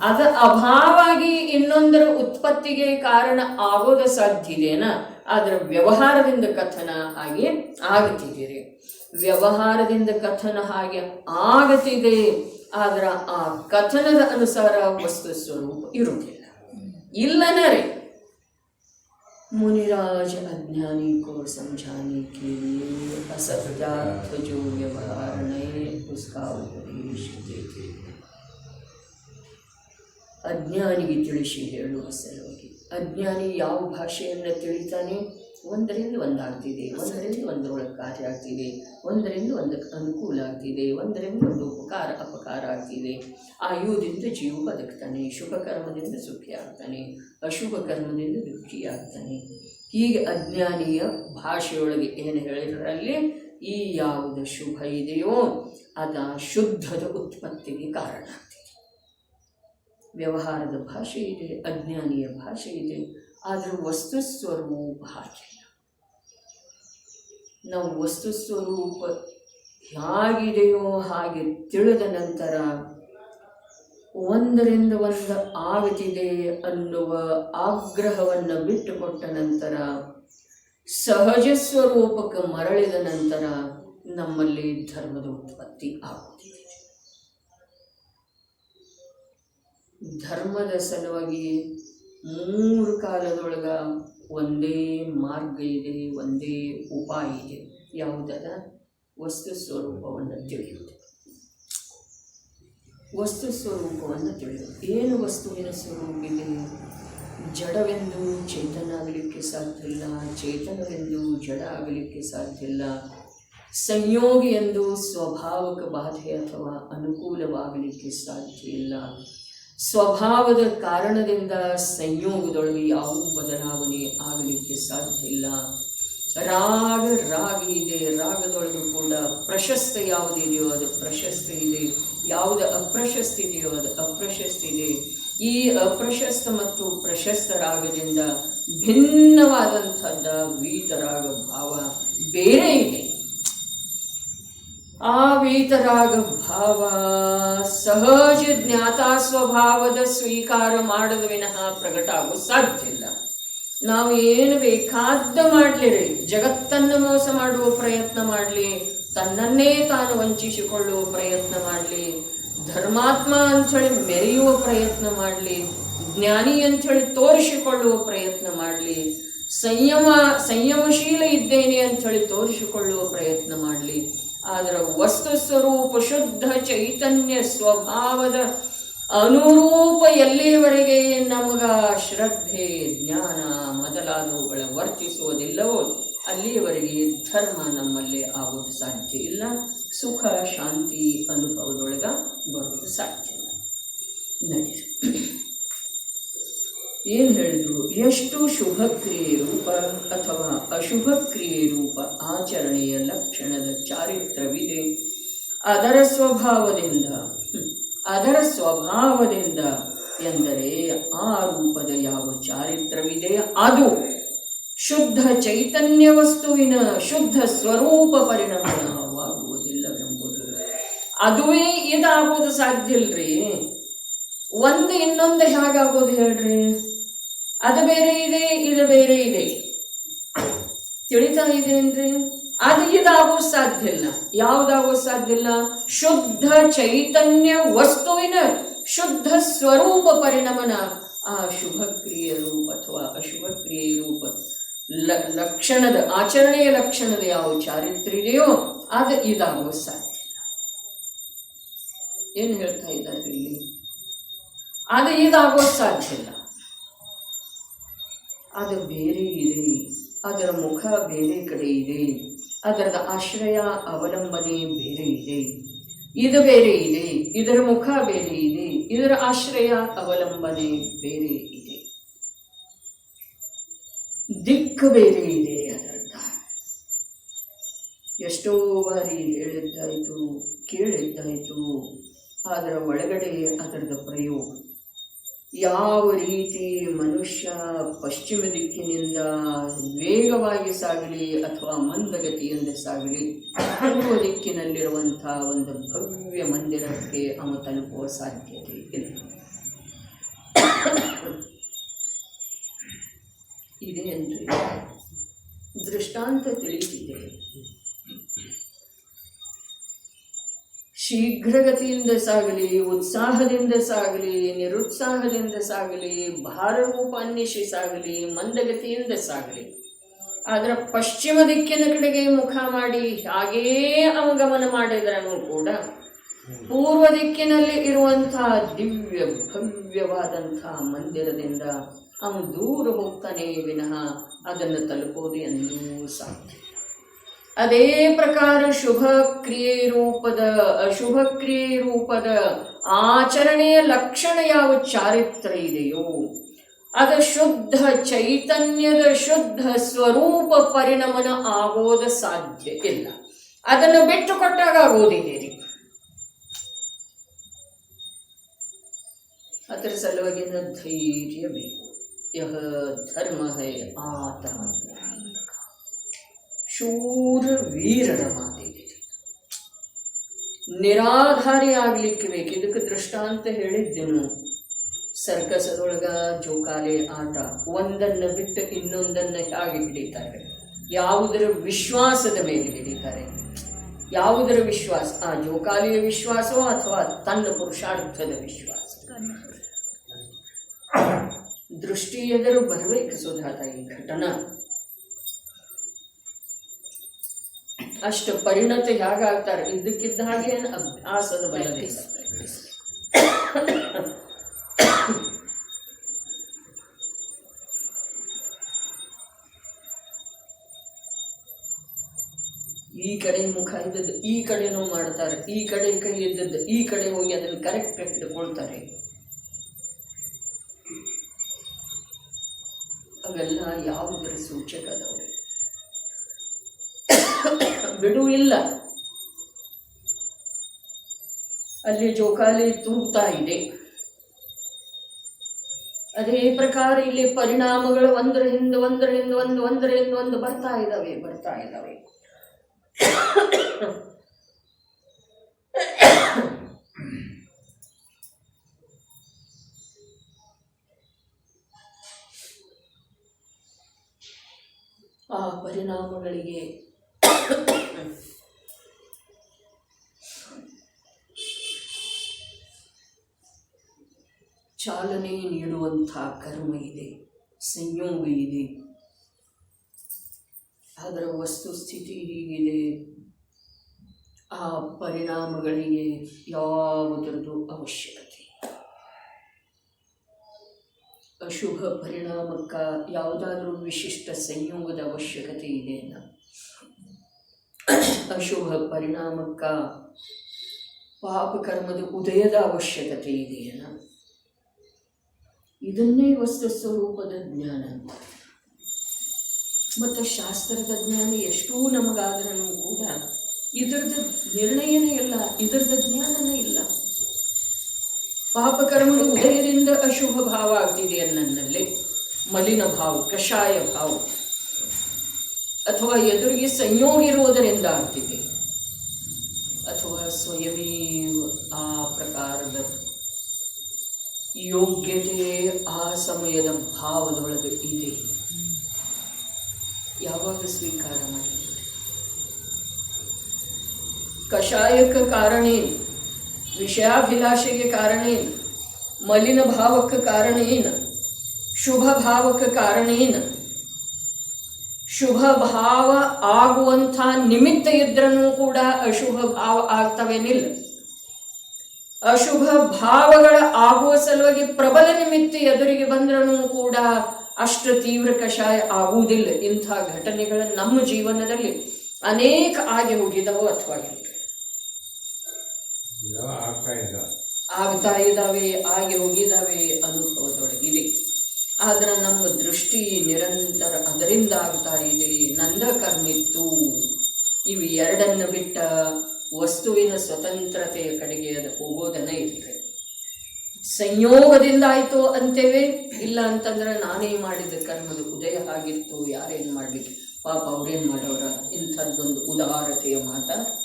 ಅದ ಅಭಾವಾಗಿ ಇನ್ನೊಂದರ ಉತ್ಪತ್ತಿಗೆ ಕಾರಣ ಆಗೋದು ಸಾಧ್ಯ ಇದೆನಾ? ಅದರ ವ್ಯವಹಾರದಿಂದ ಕಥನ ಹಾಗೆ ಆಗತಿದ್ದೀರಿ. ವ್ಯವಹಾರದಿಂದ ಕಥನ ಹಾಗೆ ಆಗತಿದೆ, ಆದ್ರೆ ಆ ಕಥನದ ಅನುಸಾರ ವಸ್ತು ಸ್ವರೂಪ ಇರುವುದಿಲ್ಲ. ಇಲ್ಲನರೇ मुनिराज अज्ञानी को समझाने के लिए असत्यार्थ जो व्यवहार नए उसका उपदेश देते. ಅಜ್ಞಾನಿಗೆ ತಿಳಿಸಿ ಹೇಳುವ ಸಲುವಾಗಿ. ಅಜ್ಞಾನಿ ಯಾವ ಭಾಷೆಯನ್ನು ತಿಳಿತಾನೆ? ಒಂದರಿಂದ ಒಂದಾಗ್ತಿದೆ, ಒಂದರಿಂದ ಒಂದರೊಳಗೆ ಕಾರ್ಯ ಆಗ್ತಿದೆ, ಒಂದರಿಂದ ಒಂದಕ್ಕೆ ಅನುಕೂಲ ಆಗ್ತಿದೆ, ಒಂದರಿಂದ ಒಂದು ಉಪಕಾರ ಅಪಕಾರ ಆಗ್ತಿದೆ. ಆಯುದಿಂದ ಜೀವ ಬದುಕ್ತಾನೆ, ಶುಭ ಕರ್ಮದಿಂದ ಸುಖಿ ಆಗ್ತಾನೆ, ಅಶುಭ ಕರ್ಮದಿಂದ ದುಃಖಿ ಆಗ್ತಾನೆ. ಹೀಗೆ ಅಜ್ಞಾನಿಯ ಭಾಷೆಯೊಳಗೆ ಏನು ಹೇಳಿದ್ರಲ್ಲಿ ಈ ಯಾವುದು ಶುಭ ಇದೆಯೋ ಅದ ಶುದ್ಧದ ಉತ್ಪತ್ತಿಗೆ ಕಾರಣ ಆಗ್ತಿದೆ. ವ್ಯವಹಾರದ ಭಾಷೆ ಇದೆ, ಅಜ್ಞಾನಿಯ ಭಾಷೆ ಇದೆ, ಆದರೆ ವಸ್ತು ಸ್ವರೂಪ ಹಾಗಿಲ್ಲ. ನಾವು ವಸ್ತು ಸ್ವರೂಪ ಹೇಗಿದೆಯೋ ಹಾಗೆ ತಿಳಿದ ನಂತರ ಒಂದರಿಂದ ಒಂದು ಆಗುತ್ತಿದೆ ಅನ್ನುವ ಆಗ್ರಹವನ್ನು ಬಿಟ್ಟುಕೊಟ್ಟ ನಂತರ ಸಹಜ ಸ್ವರೂಪಕ್ಕೆ ಮರಳಿದ ನಂತರ ನಮ್ಮಲ್ಲಿ ಧರ್ಮದ ಉತ್ಪತ್ತಿ ಆಗುತ್ತಿದೆ. ಧರ್ಮದ ಸಲುವಾಗಿ 3 ಕಾಲದೊಳಗ ಒಂದೇ ಮಾರ್ಗ ಇದೆ, ಒಂದೇ ಉಪಾಯ ಇದೆ. ಯಾವುದದ? ವಸ್ತು ಸ್ವರೂಪವನ್ನು ತಿಳಿಯುವುದು. ವಸ್ತು ಸ್ವರೂಪವನ್ನು ತಿಳಿಯುವುದು. ಏನು ವಸ್ತುವಿನ ಸ್ವರೂಪ ಇದೆ? ಜಡವೆಂದು ಚೇತನ ಆಗಲಿಕ್ಕೆ ಸಾಧ್ಯ ಇಲ್ಲ, ಚೇತನವೆಂದು ಜಡ ಆಗಲಿಕ್ಕೆ ಸಾಧ್ಯ ಇಲ್ಲ. ಸಂಯೋಗಿ ಎಂದು ಸ್ವಭಾವಕ ಬಾಧೆ ಅಥವಾ ಅನುಕೂಲವಾಗಲಿಕ್ಕೆ ಸಾಧ್ಯ ಇಲ್ಲ. ಸ್ವಭಾವದ ಕಾರಣದಿಂದ ಸಂಯೋಗದೊಳಗೆ ಯಾವ ಬದಲಾವಣೆ ಆಗಲಿಕ್ಕೆ ಸಾಧ್ಯ ಇಲ್ಲ. ರಾಗ ಇದೆ, ರಾಗದೊಳಗೂ ಕೂಡ ಪ್ರಶಸ್ತ ಯಾವುದಿದೆಯೋ ಅದು ಪ್ರಶಸ್ತ ಇದೆ, ಯಾವುದು ಅಪ್ರಶಸ್ತ ಇದೆಯೋ ಅದು ಅಪ್ರಶಸ್ತ ಇದೆ. ಈ ಅಪ್ರಶಸ್ತ ಮತ್ತು ಪ್ರಶಸ್ತ ರಾಗದಿಂದ ಭಿನ್ನವಾದಂಥದ್ದ ವೀತರಾಗ ಭಾವ ಬೇರೆ ಇದೆ. ಆ ವೀತರಾಗ ಭಾವ ಸಹಜ ಜ್ಞಾತಾ ಸ್ವಭಾವದ ಸ್ವೀಕಾರ ಮಾಡದ ವಿನಃ ಪ್ರಕಟ ಆಗೋ ಸಾಧ್ಯ ಇಲ್ಲ. ನಾವು ಏನು ಬೇಕಾದ ಮಾಡಲಿರಿ, ಜಗತ್ತನ್ನು ಮೋಸ ಮಾಡುವ ಪ್ರಯತ್ನ ಮಾಡಲಿ, ತನ್ನನ್ನೇ ತಾನು ವಂಚಿಸಿಕೊಳ್ಳುವ ಪ್ರಯತ್ನ ಮಾಡಲಿ, ಧರ್ಮಾತ್ಮ ಅಂಥೇಳಿ ಮೆರೆಯುವ ಪ್ರಯತ್ನ ಮಾಡಲಿ, ಜ್ಞಾನಿ ಅಂಥೇಳಿ ತೋರಿಸಿಕೊಳ್ಳುವ ಪ್ರಯತ್ನ ಮಾಡಲಿ, ಸಂಯಮಶೀಲ ಇದ್ದೇನೆ ಅಂಥೇಳಿ ತೋರಿಸಿಕೊಳ್ಳುವ ಪ್ರಯತ್ನ ಮಾಡಲಿ, ಆದರೆ ವಸ್ತು ಸ್ವರೂಪ ಶುದ್ಧ ಚೈತನ್ಯ ಸ್ವಭಾವದ ಅನುರೂಪ ಎಲ್ಲಿಯವರೆಗೆ ನಮಗ ಶ್ರದ್ಧೆ ಜ್ಞಾನ ಮೊದಲಾದವುಗಳ ವರ್ತಿಸುವುದಿಲ್ಲವೋ ಅಲ್ಲಿಯವರೆಗೆ ಧರ್ಮ ನಮ್ಮಲ್ಲಿ ಆಗೋದು ಸಾಧ್ಯ ಇಲ್ಲ. ಸುಖ ಶಾಂತಿ ಅನುಭವದೊಳಗ ಬರೋದು ಸಾಧ್ಯ ಇಲ್ಲ. ನಡೀರಿ, ಏನು ಹೇಳಿದ್ರು? ಎಷ್ಟು ಶುಭ ಕ್ರಿಯೆ ರೂಪ ಅಥವಾ ಅಶುಭ ಕ್ರಿಯೆ ರೂಪ ಆಚರಣೆಯ ಲಕ್ಷಣದ ಚಾರಿತ್ರವಿದೆ. ಅದರ ಸ್ವಭಾವದಿಂದ ಎಂದರೆ ಆ ರೂಪದ ಯಾವ ಚಾರಿತ್ರವಿದೆ ಅದು ಶುದ್ಧ ಚೈತನ್ಯ ವಸ್ತುವಿನ ಶುದ್ಧ ಸ್ವರೂಪ ಪರಿಣಾಮವಾಗುವುದಿಲ್ಲವೆಂಬುದು. ಅದುವೇ ಇದಾಗೋದು ಸಾಧ್ಯ ಇಲ್ರಿ. ಒಂದು ಇನ್ನೊಂದು ಹೇಗಾಗೋದು ಹೇಳ್ರಿ? ಅದು ಬೇರೆ ಇದೆ, ಇದು ಬೇರೆ ಇದೆ, ತಿಳಿತಾ ಇದೆ ಏನ್ರಿ? ಅದು ಇದಾಗೋದು ಸಾಧ್ಯ ಇಲ್ಲ. ಯಾವುದಾಗೋದು ಸಾಧ್ಯ ಇಲ್ಲ? ಶುದ್ಧ ಚೈತನ್ಯ ವಸ್ತುವಿನ ಶುದ್ಧ ಸ್ವರೂಪ ಪರಿಣಮನ ಆ ಶುಭ ಕ್ರಿಯೆ ರೂಪ ಅಥವಾ ಅಶುಭ ಕ್ರಿಯೆ ರೂಪ ಲಕ್ಷಣದ ಆಚರಣೆಯ ಲಕ್ಷಣದ ಯಾವ ಚಾರಿತ್ರ್ಯ ಇದೆಯೋ ಅದು ಇದಾಗೋ ಸಾಧ್ಯ. ಏನು ಹೇಳ್ತಾ ಇದ್ದಾರೆ ಇಲ್ಲಿ? ಅದು ಇದಾಗೋ ಸಾಧ್ಯ ಇಲ್ಲ. ಅದು ಬೇರೆ ಇದೆ, ಅದರ ಮುಖ ಬೇರೆ ಕಡೆ ಇದೆ, ಅದರದ ಆಶ್ರಯ ಅವಲಂಬನೆ ಬೇರೆ ಇದೆ. ಇದು ಬೇರೆ ಇದೆ, ಇದರ ಮುಖ ಬೇರೆ ಇದೆ, ಇದರ ಆಶ್ರಯ ಅವಲಂಬನೆ ಬೇರೆ ಇದೆ, ದಿಕ್ಕು ಬೇರೆ ಇದೆ. ಅದರದ್ದ ಎಷ್ಟೋ ಬಾರಿ ಹೇಳಿದ್ದಾಯಿತು, ಕೇಳಿದ್ದಾಯಿತು, ಅದರ ಒಳಗಡೆ ಅದರದ ಪ್ರಯೋಗ ಯಾವ ರೀತಿ ಮನುಷ್ಯ ಪಶ್ಚಿಮ ದಿಕ್ಕಿನಿಂದ ವೇಗವಾಗಿ ಸಾಗಲಿ ಅಥವಾ ಮಂದಗತಿಯಿಂದ ಸಾಗಲಿ ಪೂರ್ವ ದಿಕ್ಕಿನಲ್ಲಿರುವಂಥ ಒಂದು ಭವ್ಯ ಮಂದಿರಕ್ಕೆ ಅವನು ತಲುಪುವ ಸಾಧ್ಯತೆ ಇಲ್ಲ. ಇದೆ ಎಂದು ದೃಷ್ಟಾಂತ ತಿಳಿಸಿದೆ. ಶೀಘ್ರಗತಿಯಿಂದ ಸಾಗಲಿ, ಉತ್ಸಾಹದಿಂದ ಸಾಗಲಿ, ನಿರುತ್ಸಾಹದಿಂದ ಸಾಗಲಿ, ಭಾರರೂಪ ಅನ್ವೇಷಿ ಸಾಗಲಿ, ಮಂದಗತಿಯಿಂದ ಸಾಗಲಿ, ಆದರೆ ಪಶ್ಚಿಮ ದಿಕ್ಕಿನ ಕಡೆಗೆ ಮುಖ ಮಾಡಿ ಹಾಗೇ ಅವಗಮನ ಮಾಡಿದ್ರೂ ಕೂಡ ಪೂರ್ವ ದಿಕ್ಕಿನಲ್ಲಿ ಇರುವಂತಹ ದಿವ್ಯ ಭವ್ಯವಾದಂಥ ಮಂದಿರದಿಂದ ಅವನು ದೂರ ಹೋಗ್ತಾನೆ ವಿನಃ ಅದನ್ನು ತಲುಪೋದು ಎಂದೂ ಸಾಧ್ಯ. ಅದೇ ಪ್ರಕಾರ ಶುಭ ಕ್ರಿಯೆ ರೂಪದ ಆಚರಣೆಯ ಲಕ್ಷಣ ಯಾವ ಚಾರಿತ್ರ್ಯ ಇದೆಯೋ ಅದು ಶುದ್ಧ ಚೈತನ್ಯದ ಶುದ್ಧ ಸ್ವರೂಪ ಪರಿಣಮನ ಆಗೋದ ಸಾಧ್ಯ ಇಲ್ಲ. ಅದನ್ನು ಬಿಟ್ಟು ಕೊಟ್ಟಾಗ ಆಗೋದಿದೆ ರೀ. ಅದರ ಸಲುವಾಗಿನ ಧೈರ್ಯ ಬೇಕು. ಯಹ ಧರ್ಮ ಹೈ ಆತ ಶೂರ ವೀರರ ಮಾತಿದೆ. ನಿರಾಧಾರಿ ಆಗ್ಲಿಕ್ಕೆ ಬೇಕು. ಇದಕ್ಕೆ ದೃಷ್ಟಾಂತ ಹೇಳಿದ್ದೆನು. ಸರ್ಕಸದೊಳಗ ಜೋಕಾಲಿ ಆಟ ಒಂದನ್ನು ಬಿಟ್ಟು ಇನ್ನೊಂದನ್ನು ಹೇಗೆ ಹಿಡಿತಾರೆ? ಯಾವುದರ ವಿಶ್ವಾಸದ ಮೇಲೆ ಹಿಡಿತಾರೆ? ಯಾವುದರ ವಿಶ್ವಾಸ? ಆ ಜೋಕಾಲಿಯ ವಿಶ್ವಾಸವೋ ಅಥವಾ ತನ್ನ ಪುರುಷಾರ್ಥದ ವಿಶ್ವಾಸ? ದೃಷ್ಟಿ ಎದುರು ಬರಬೇಕು ಸುಧಾತ ಈ ಘಟನಾ. ಅಷ್ಟು ಪರಿಣತಿ ಹೇಗಾಗ್ತಾರೆ? ಇದಕ್ಕಿದ್ದ ಹಾಗೆ ಅಭ್ಯಾಸದ ಬಲತೆ. ಈ ಕಡೆ ಮುಖ ಇದ್ದದ್ದು ಈ ಕಡೆನೂ ಮಾಡ್ತಾರೆ, ಈ ಕಡೆ ಕೈ ಇದ್ದದ್ದು ಈ ಕಡೆ ಹೋಗಿ ಅದನ್ನು ಕರೆಕ್ಟ್ ಹಿಡ್ಕೊಳ್ತಾರೆ. ಅವೆಲ್ಲ ಯಾವುದರ ಸೂಚಕದವ್ರೆ? ಬಿಡು ಇಲ್ಲ. ಅಲ್ಲಿ ಜೋಕಾಲಿ ತೂಗ್ತಾ ಇದೆ. ಅದೇ ಪ್ರಕಾರ ಇಲ್ಲಿ ಪರಿಣಾಮಗಳು ಒಂದರ ಹಿಂದೆ ಒಂದು ಬರ್ತಾ ಇದ್ದಾವೆ. ಆ ಪರಿಣಾಮಗಳಿಗೆ ಚಾಲನೆ ನೀಡುವಂಥ ಕರ್ಮ ಇದೆ, ಸಂಯೋಗ ಇದೆ. ಅದರ ವಸ್ತುಸ್ಥಿತಿ ಹೀಗಿದೆ. ಆ ಪರಿಣಾಮಗಳಿಗೆ ಯಾವುದರದ್ದು ಅವಶ್ಯಕತೆ? ಅಶುಭ ಪರಿಣಾಮಕ್ಕೆ ಯಾವುದಾದ್ರೂ ವಿಶಿಷ್ಟ ಸಂಯೋಗದ ಅವಶ್ಯಕತೆ ಇದೆಯಲ್ಲ? ಅಶುಭ ಪರಿಣಾಮಕ್ಕೆ ಪಾಪಕರ್ಮದ ಉದಯದ ಅವಶ್ಯಕತೆ ಇದೆಯಲ್ಲ? ಇದನ್ನೇ ವಸ್ತು ಸ್ವರೂಪದ ಜ್ಞಾನ ಅಂತ. ಮತ್ತು ಶಾಸ್ತ್ರದ ಜ್ಞಾನ ಎಷ್ಟೂ ನಮಗಾದ್ರೂ ಕೂಡ ಇದರದ ನಿರ್ಣಯನೇ ಇಲ್ಲ, ಇದರದ ಜ್ಞಾನನೇ ಇಲ್ಲ. ಪಾಪಕರ್ಮದ ಉದಯದಿಂದ ಅಶುಭ ಭಾವ ಆಗ್ತಿದೆ ನನ್ನಲ್ಲಿ, ಮಲಿನ ಭಾವ, ಕಷಾಯ ಭಾವ, ಅಥವಾ ಎದುರಿಗೆ ಸಂಯೋಗ ಇರುವುದರಿಂದ ಆಗ್ತಿದೆ, ಅಥವಾ ಸ್ವಯಮೇವ ಆ ಪ್ರಕಾರದ ಯೋಗ್ಯತೆ ಆ ಸಮಯದ ಭಾವದೊಳಗೆ ಇದೆ. ಯಾವಾಗ ಸ್ವೀಕಾರ ಮಾಡಿದೆ? ಕಷಾಯಕ್ಕೆ ಕಾರಣ ಏನು? ವಿಷಯಾಭಿಲಾಷೆಗೆ ಕಾರಣ ಏನು? ಮಲಿನ ಭಾವಕ್ಕೆ ಕಾರಣ ಏನು? ಶುಭ ಭಾವಕ್ಕೆ ಕಾರಣ ಏನು? ಶುಭ ಭಾವ ಆಗುವಂಥ ನಿಮಿತ್ತ ಇದ್ರೂ ಕೂಡ ಅಶುಭ ಭಾವ ಆಗ್ತವೇನಿಲ್ಲ. ಅಶುಭ ಭಾವಗಳ ಆಗುವ ಸಲುವಾಗಿ ಪ್ರಬಲ ನಿಮಿತ್ತ ಎದುರಿಗೆ ಬಂದ್ರೂ ಕೂಡ ಅಷ್ಟು ತೀವ್ರ ಕಷಾಯ ಆಗುವುದಿಲ್ಲ. ಇಂಥ ಘಟನೆಗಳು ನಮ್ಮ ಜೀವನದಲ್ಲಿ ಅನೇಕ ಆಗಿ ಹೋಗಿದವೋ ಅಥವಾ ಆಗ್ತಾ ಇದ್ದಾವೆ, ಆಗಿ ಹೋಗಿದ್ದಾವೆ, ಅನುಭವದೊಳಗಿದೆ. ಆದ್ರೆ ನಮ್ಮ ದೃಷ್ಟಿ ನಿರಂತರ ಅದರಿಂದ ಆಗ್ತಾ ಇದೆ. ನಂದ ಕರ್ಮಿತ್ತು, ಇವು ಎರಡನ್ನು ಬಿಟ್ಟ ವಸ್ತುವಿನ ಸ್ವತಂತ್ರತೆಯ ಕಡೆಗೆ ಅದು ಹೋಗೋದನ್ನೇ ಇರ್ತದೆ. ಸಂಯೋಗದಿಂದ ಆಯಿತು ಅಂತೇವೆ, ಇಲ್ಲ ಅಂತಂದ್ರೆ ನಾನೇ ಮಾಡಿದ ಕರ್ಮದ ಉದಯ ಆಗಿತ್ತು, ಯಾರೇನು ಮಾಡಲಿಕ್ಕೆ, ಪಾಪ ಅವ್ರೇನು ಮಾಡೋರ, ಇಂಥದ್ದೊಂದು ಉದಾರತೆಯ ಮಾತಾಡ್ತೀವಿ.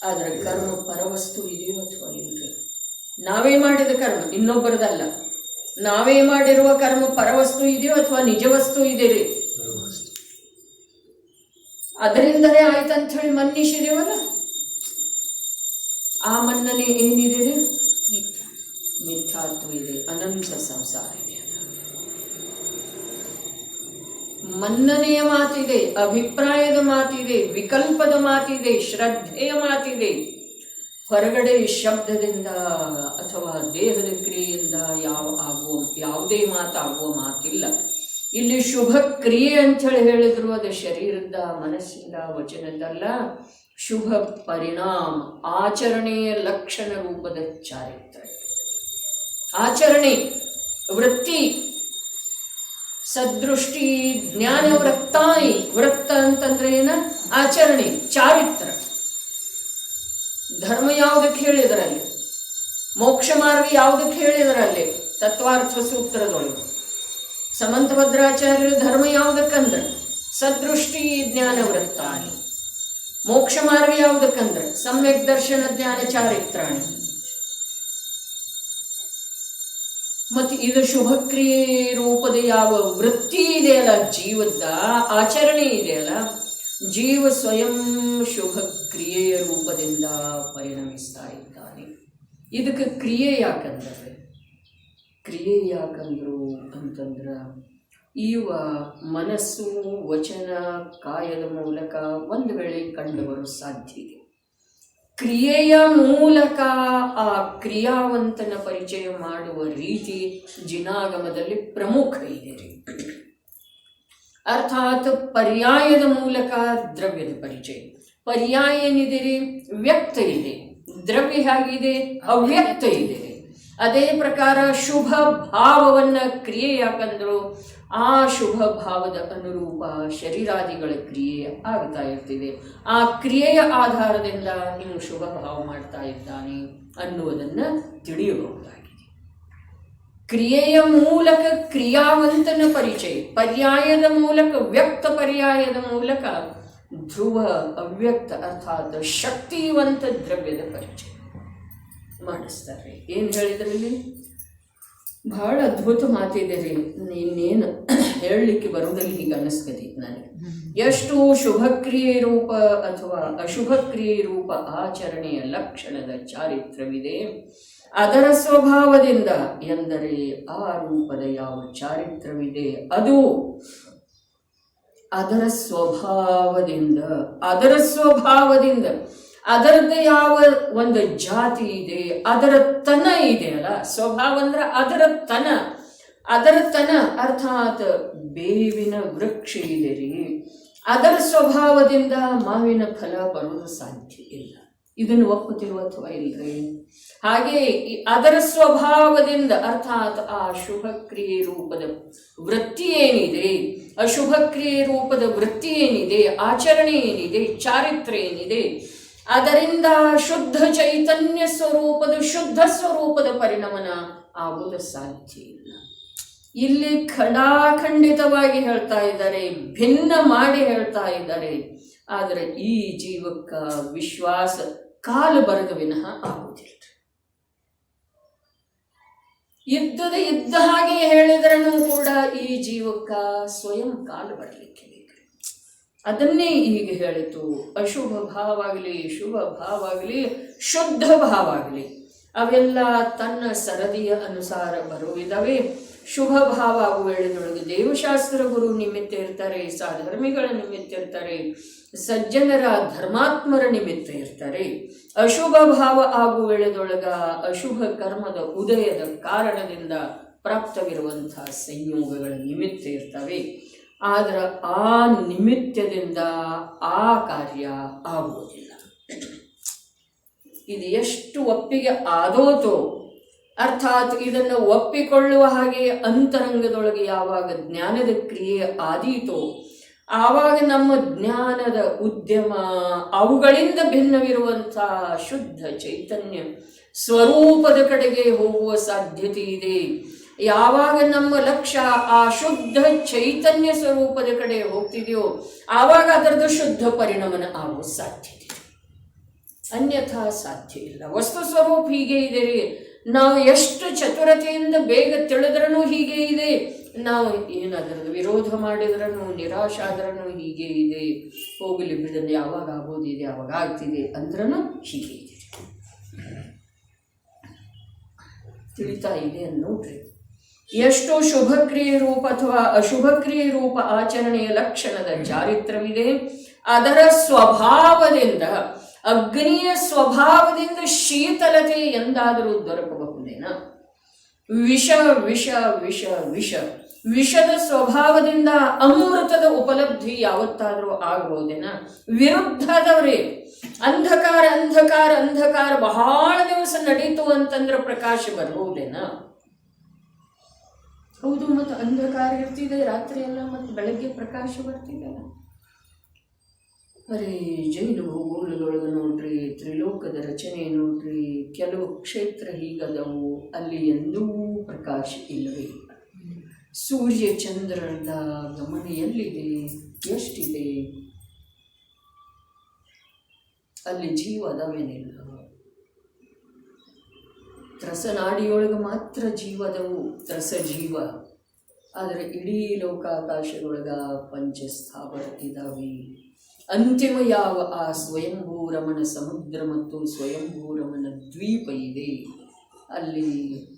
ಆದರೆ ಕರ್ಮ ಪರವಸ್ತು ಇದೆಯೋ ಅಥವಾ ಇಲ್ಲದೆ, ನಾವೇ ಮಾಡಿದ ಕರ್ಮ ಇನ್ನೊಬ್ಬರದಲ್ಲ, ನಾವೇ ಮಾಡಿರುವ ಕರ್ಮ ಪರವಸ್ತು ಇದೆಯೋ ಅಥವಾ ನಿಜ ವಸ್ತು ಇದೆಯೇ? ಅದರಿಂದಲೇ ಆಯ್ತಂತ ಹೇಳಿ ಮನ್ನಿಸಿದೇವಲ್ಲ, ಆ ಮನ್ನನೆ ಏನಿದೆ? ಮಿಥ್ಯಾತ್ವ ಇದೆ, ಅನಂತ ಸಂಸಾರ ಇದೆ. ಮನ್ನನೆಯ ಮಾತಿದೆ, ಅಭಿಪ್ರಾಯದ ಮಾತಿದೆ, ವಿಕಲ್ಪದ ಮಾತಿದೆ, ಶ್ರದ್ಧೆಯ ಮಾತಿದೆ. ಹೊರಗಡೆ ಶಬ್ದದಿಂದ ಅಥವಾ ದೇಹದ ಕ್ರಿಯೆಯಿಂದ ಯಾವುದೇ ಮಾತಾಗುವ ಮಾತಿಲ್ಲ. ಇಲ್ಲಿ ಶುಭ ಕ್ರಿಯೆ ಅಂಥೇಳಿ ಹೇಳಿದ್ರು, ಅದು ಶರೀರದ, ಮನಸ್ಸಿಂದ, ವಚನದಲ್ಲ. ಶುಭ ಪರಿಣಾಮ, ಆಚರಣೆಯ ಲಕ್ಷಣ ರೂಪದ ಚಾರಿತ್ರ್ಯ, ಆಚರಣೆ, ವೃತ್ತಿ, ಸದೃಷ್ಟಿ, ಜ್ಞಾನ ವೃತ್ತಾಯಿ. ವೃತ್ತ ಅಂತಂದ್ರೆ ಏನ? ಆಚರಣೆ, ಚಾರಿತ್ರ. ಧರ್ಮ ಯಾವುದಕ್ಕೆ ಹೇಳಿದರಲ್ಲಿ, ಮೋಕ್ಷ ಮಾರ್ಗ ಯಾವುದಕ್ಕೆ ಹೇಳಿದರಲ್ಲಿ, ತತ್ವಾರ್ಥ ಸೂತ್ರದೊಳಗೆ. ಸಮಂತಭದ್ರಾಚಾರ್ಯರು ಧರ್ಮ ಯಾವುದಕ್ಕಂದ್ರೆ ಸದೃಷ್ಟಿ ಜ್ಞಾನ ವೃತ್ತಾನಿ. ಮೋಕ್ಷ ಮಾರ್ಗ ಯಾವುದಕ್ಕಂದ್ರೆ ಸಮ್ಯಕ್ ದರ್ಶನ ಜ್ಞಾನ ಚಾರಿತ್ರಾಣಿ. ಮತ್ತೆ ಇದು ಶುಭ ಕ್ರಿಯೆ ರೂಪದ ಯಾವ ವೃತ್ತಿ ಇದೆಯಲ್ಲ, ಜೀವದ ಆಚರಣೆ ಇದೆಯಲ್ಲ, ಜೀವ ಸ್ವಯಂ ಶುಭ ಕ್ರಿಯೆಯ ರೂಪದಿಂದ ಪರಿಣಮಿಸ್ತಾ ಇದ್ದಾನೆ. ಇದಕ್ಕೆ ಕ್ರಿಯೆ ಯಾಕಂದ್ರು ಅಂತಂದ್ರ ಇವ ಮನಸ್ಸು, ವಚನ, ಕಾಯದ ಮೂಲಕ ಒಂದು ವೇಳೆ ಕಂಡುಬರೋ ಸಾಧ್ಯ ಇದೆ. ಕ್ರಿಯೆಯ ಮೂಲಕ ಆ ಕ್ರಿಯಾವಂತನ ಪರಿಚಯ ಮಾಡುವ ರೀತಿ ಜಿನಾಗಮದಲ್ಲಿ ಪ್ರಮುಖ ಇದೆ. ಅರ್ಥಾತ್ ಪರ್ಯಾಯದ ಮೂಲಕ ದ್ರವ್ಯದ ಪರಿಚಯ. ಪರ್ಯಾಯ ಏನಿದೆ ರೀ? ವ್ಯಕ್ತ ಇದೆ. ದ್ರವ್ಯ ಹೇಗಿದೆ? ಅವ್ಯಕ್ತ ಇದೆ. ಅದೇ ಪ್ರಕಾರ ಶುಭ ಭಾವವನ್ನ ಕ್ರಿಯೆ ಯಾಕಂದ್ರು ಆ ಶುಭ ಭಾವದ ಅನುರೂಪ ಶರೀರಾದಿಗಳ ಕ್ರಿಯೆ ಆಗ್ತಾ ಇರ್ತಿದೆ. ಆ ಕ್ರಿಯೆಯ ಆಧಾರದಿಂದ ನೀವು ಶುಭ ಭಾವ ಮಾಡ್ತಾ ಇದ್ದಾನೆ ಅನ್ನುವುದನ್ನ ತಿಳಿಯಬಹುದಾಗಿದೆ. ಕ್ರಿಯೆಯ ಮೂಲಕ ಕ್ರಿಯಾವಂತನ ಪರಿಚಯ, ಪರ್ಯಾಯದ ಮೂಲಕ ವ್ಯಕ್ತ, ಪರ್ಯಾಯದ ಮೂಲಕ ಧ್ರುವ ಅವ್ಯಕ್ತ ಅರ್ಥಾತ್ ಶಕ್ತಿವಂತ ದ್ರವ್ಯದ ಪರಿಚಯ ಮಾಡಿಸ್ತಾರೆ. ಏನು ಹೇಳಿದ್ರಲ್ಲಿ? ಬಹಳ ಅದ್ಭುತ ಮಾತಿದೆ ರೀ. ಇನ್ನೇನು ಹೇಳಲಿಕ್ಕೆ ಬರುವುದಲ್ಲಿ ಹೀಗೆ ಅನ್ನಿಸ್ತದೆ ನನಗೆ. ಎಷ್ಟು ಶುಭ ಕ್ರಿಯೆ ರೂಪ ಅಥವಾ ಅಶುಭ ಕ್ರಿಯೆ ರೂಪ ಆಚರಣೆಯ ಲಕ್ಷಣದ ಚಾರಿತ್ರವಿದೆ. ಅದರ ಸ್ವಭಾವದಿಂದ ಎಂದರೆ ಆ ರೂಪದ ಯಾವ ಚಾರಿತ್ರವಿದೆ ಅದು ಅದರ ಸ್ವಭಾವದಿಂದ ಅದರದ್ದು ಯಾವ ಒಂದು ಜಾತಿ ಇದೆ, ಅದರ ತನ ಇದೆಯಲ್ಲ. ಸ್ವಭಾವ ಅಂದ್ರೆ ಅದರ ತನ ಅರ್ಥಾತ್ ಬೇವಿನ ವೃಕ್ಷ ಇದೆ ರೀ, ಅದರ ಸ್ವಭಾವದಿಂದ ಮಾವಿನ ಫಲ ಬರೋದು ಸಾಧ್ಯ ಇಲ್ಲ. ಇದನ್ನು ಒಪ್ಪುತ್ತಿರುವ ಅಥವಾ ಇಲ್ರಿ? ಹಾಗೆ ಅದರ ಸ್ವಭಾವದಿಂದ ಅರ್ಥಾತ್ ಆ ಶುಭ ಕ್ರಿಯೆ ರೂಪದ ವೃತ್ತಿ ಏನಿದೆ, ಅಶುಭ ಕ್ರಿಯೆ ರೂಪದ ವೃತ್ತಿ ಏನಿದೆ, ಆಚರಣೆ ಏನಿದೆ, ಚಾರಿತ್ರ್ಯ ಏನಿದೆ, ಅದರಿಂದ ಶುದ್ಧ ಚೈತನ್ಯ ಸ್ವರೂಪದ ಶುದ್ಧ ಸ್ವರೂಪದ ಪರಿಣಮನ ಆಗುವುದು ಸಾಧ್ಯ ಇಲ್ಲ. ಇಲ್ಲಿ ಖಡಾಖಂಡಿತವಾಗಿ ಹೇಳ್ತಾ ಇದ್ದಾರೆ, ಭಿನ್ನ ಮಾಡಿ ಹೇಳ್ತಾ ಇದ್ದಾರೆ. ಆದರೆ ಈ ಜೀವಕ್ಕ ವಿಶ್ವಾಸ ಕಾಲು ಬರದ ವಿನಃ ಆಗುವುದಿಲ್ಲ. ಇದ್ದ ಹಾಗೆ ಹೇಳಿದ್ರೂ ಕೂಡ ಈ ಜೀವಕ್ಕ ಸ್ವಯಂ ಕಾಲು ಬರಲಿಕ್ಕೆ ಬೇಕು. ಅದನ್ನೇ ಈಗ ಹೇಳಿತು. ಅಶುಭ ಭಾವ ಆಗಲಿ, ಶುಭ ಭಾವ ಆಗಲಿ, ಶುದ್ಧ ಭಾವ ಆಗಲಿ, ಅವೆಲ್ಲ ತನ್ನ ಸರದಿಯ ಅನುಸಾರ ಬರುವಿದವೆ. ಶುಭ ಭಾವ ಆಗುವ ವೇಳೆಯೊಳಗೆ ದೇವಶಾಸ್ತ್ರ ಗುರು ನಿಮಿತ್ತ ಇರ್ತಾರೆ, ಸಾಧರ್ಮಿಗಳ ನಿಮಿತ್ತ ಇರ್ತಾರೆ, ಸಜ್ಜನರ ಧರ್ಮಾತ್ಮರ ನಿಮಿತ್ತ ಇರ್ತಾರೆ. ಅಶುಭ ಭಾವ ಆಗುವ ವೇಳೆದೊಳಗ ಅಶುಭ ಕರ್ಮದ ಉದಯದ ಕಾರಣದಿಂದ ಪ್ರಾಪ್ತವಿರುವಂತಹ ಸಂಯೋಗಗಳ ನಿಮಿತ್ತ ಇರ್ತವೆ. ಆದ್ರೆ ಆ ನಿಮಿತ್ತದಿಂದ ಆ ಕಾರ್ಯ ಆಗುವುದಿಲ್ಲ. ಇದು ಎಷ್ಟು ಒಪ್ಪಿಗೆ ಆದೋತೋ, ಅರ್ಥಾತ್ ಇದನ್ನು ಒಪ್ಪಿಕೊಳ್ಳುವ ಹಾಗೆ ಅಂತರಂಗದೊಳಗೆ ಯಾವಾಗ ಜ್ಞಾನದ ಕ್ರಿಯೆ ಆದೀತೋ ಆವಾಗ ನಮ್ಮ ಜ್ಞಾನದ ಉದ್ಯಮ ಅವುಗಳಿಂದ ಭಿನ್ನವಿರುವಂತಹ ಶುದ್ಧ ಚೈತನ್ಯ ಸ್ವರೂಪದ ಕಡೆಗೆ ಹೋಗುವ ಸಾಧ್ಯತೆ ಇದೆ. ಯಾವಾಗ ನಮ್ಮ ಲಕ್ಷ್ಯ ಆ ಶುದ್ಧ ಚೈತನ್ಯ ಸ್ವರೂಪದ ಕಡೆ ಹೋಗ್ತಿದೆಯೋ ಆವಾಗ ಅದರದ್ದು ಶುದ್ಧ ಪರಿಣಮನ ಆಗುವ ಸಾಧ್ಯತೆ, ಅನ್ಯಥಾ ಸಾಧ್ಯ ಇಲ್ಲ. ವಸ್ತು ಸ್ವರೂಪ ಹೀಗೆ ಇದೆ, ನಾವು ಎಷ್ಟು ಚತುರತೆಯಿಂದ ಬೇಗ ತಿಳಿದ್ರೂ ಹೀಗೆ ಇದೆ, ನಾವು ಏನಾದ್ರೂ ವಿರೋಧ ಮಾಡಿದ್ರೂ ನಿರಾಶ ಆದ್ರೂ ಹೀಗೆ ಇದೆ, ಹೋಗಲಿ ಬಿಡಲು ಯಾವಾಗ ಆಗೋದಿದೆ ಯಾವಾಗ ಆಗ್ತಿದೆ ಅಂದ್ರೂ ಹೀಗೆ ಇದೆ. ತಿಳಿತಾ ಇದೆ ನೋಡ್ರಿ. ಎಷ್ಟು ಶುಭಕ್ರಿಯೆ ರೂಪ ಅಥವಾ ಅಶುಭಕ್ರಿಯೆ ರೂಪ ಆಚರಣೆಯ ಲಕ್ಷಣದ ಚಾರಿತ್ರವಿದೆ. ಅದರ ಸ್ವಭಾವದಿಂದ, ಅಗ್ನಿಯ ಸ್ವಭಾವದಿಂದ ಶೀತಲತೆ ಎಂದಾದರೂ ದೊರಕಬಹುದೇನಾ? ವಿಷ ವಿಷ ವಿಷ ವಿಷ ವಿಷದ ಸ್ವಭಾವದಿಂದ ಅಮೃತದ ಉಪಲಬ್ಧಿ ಯಾವತ್ತಾದರೂ ಆಗಬಹುದೇನಾ? ವಿರುದ್ಧದವರೇ. ಅಂಧಕಾರ ಅಂಧಕಾರ ಅಂಧಕಾರ ಬಹಳ ದಿವಸ ನಡೀತು ಅಂತಂದ್ರೆ ಪ್ರಕಾಶ ಬರಬಹುದೇನಾ? ಹೌದು, ಮತ್ತು ಅಂಧಕಾರ ಇರ್ತಿದೆ ರಾತ್ರಿ ಎಲ್ಲ, ಮತ್ತು ಬೆಳಗ್ಗೆ ಪ್ರಕಾಶ ಬರ್ತಿದೆಯಲ್ಲ. ಅರೆ ಜೈನ ಭೂಗೋಳದೊಳಗೆ ನೋಡ್ರಿ, ತ್ರಿಲೋಕದ ರಚನೆ ನೋಡ್ರಿ, ಕೆಲವು ಕ್ಷೇತ್ರ ಹೀಗದವು, ಅಲ್ಲಿ ಎಂದೂ ಪ್ರಕಾಶ ಇಲ್ಲವೇ ಇಲ್ಲ. ಸೂರ್ಯ ಚಂದ್ರನ ಗಮನ ಎಲ್ಲಿದೆ, ಎಷ್ಟಿದೆ, ಅಲ್ಲಿ ಜೀವ ಅದಾವೇನಿಲ್ಲ. ತ್ರಸನಾಡಿಯೊಳಗೆ ಮಾತ್ರ ಜೀವದವು, ತ್ರಸ ಜೀವ. ಆದರೆ ಇಡೀ ಲೋಕಾಕಾಶದೊಳಗ ಪಂಚಸ್ಥಾವರ ಇದ್ದಾವೆ. ಅಂತಿಮ ಯಾವ ಆ ಸ್ವಯಂಭೂರಮಣ ಸಮುದ್ರ ಮತ್ತು ಸ್ವಯಂಭೂರಮಣ ದ್ವೀಪ ಇದೆ, ಅಲ್ಲಿ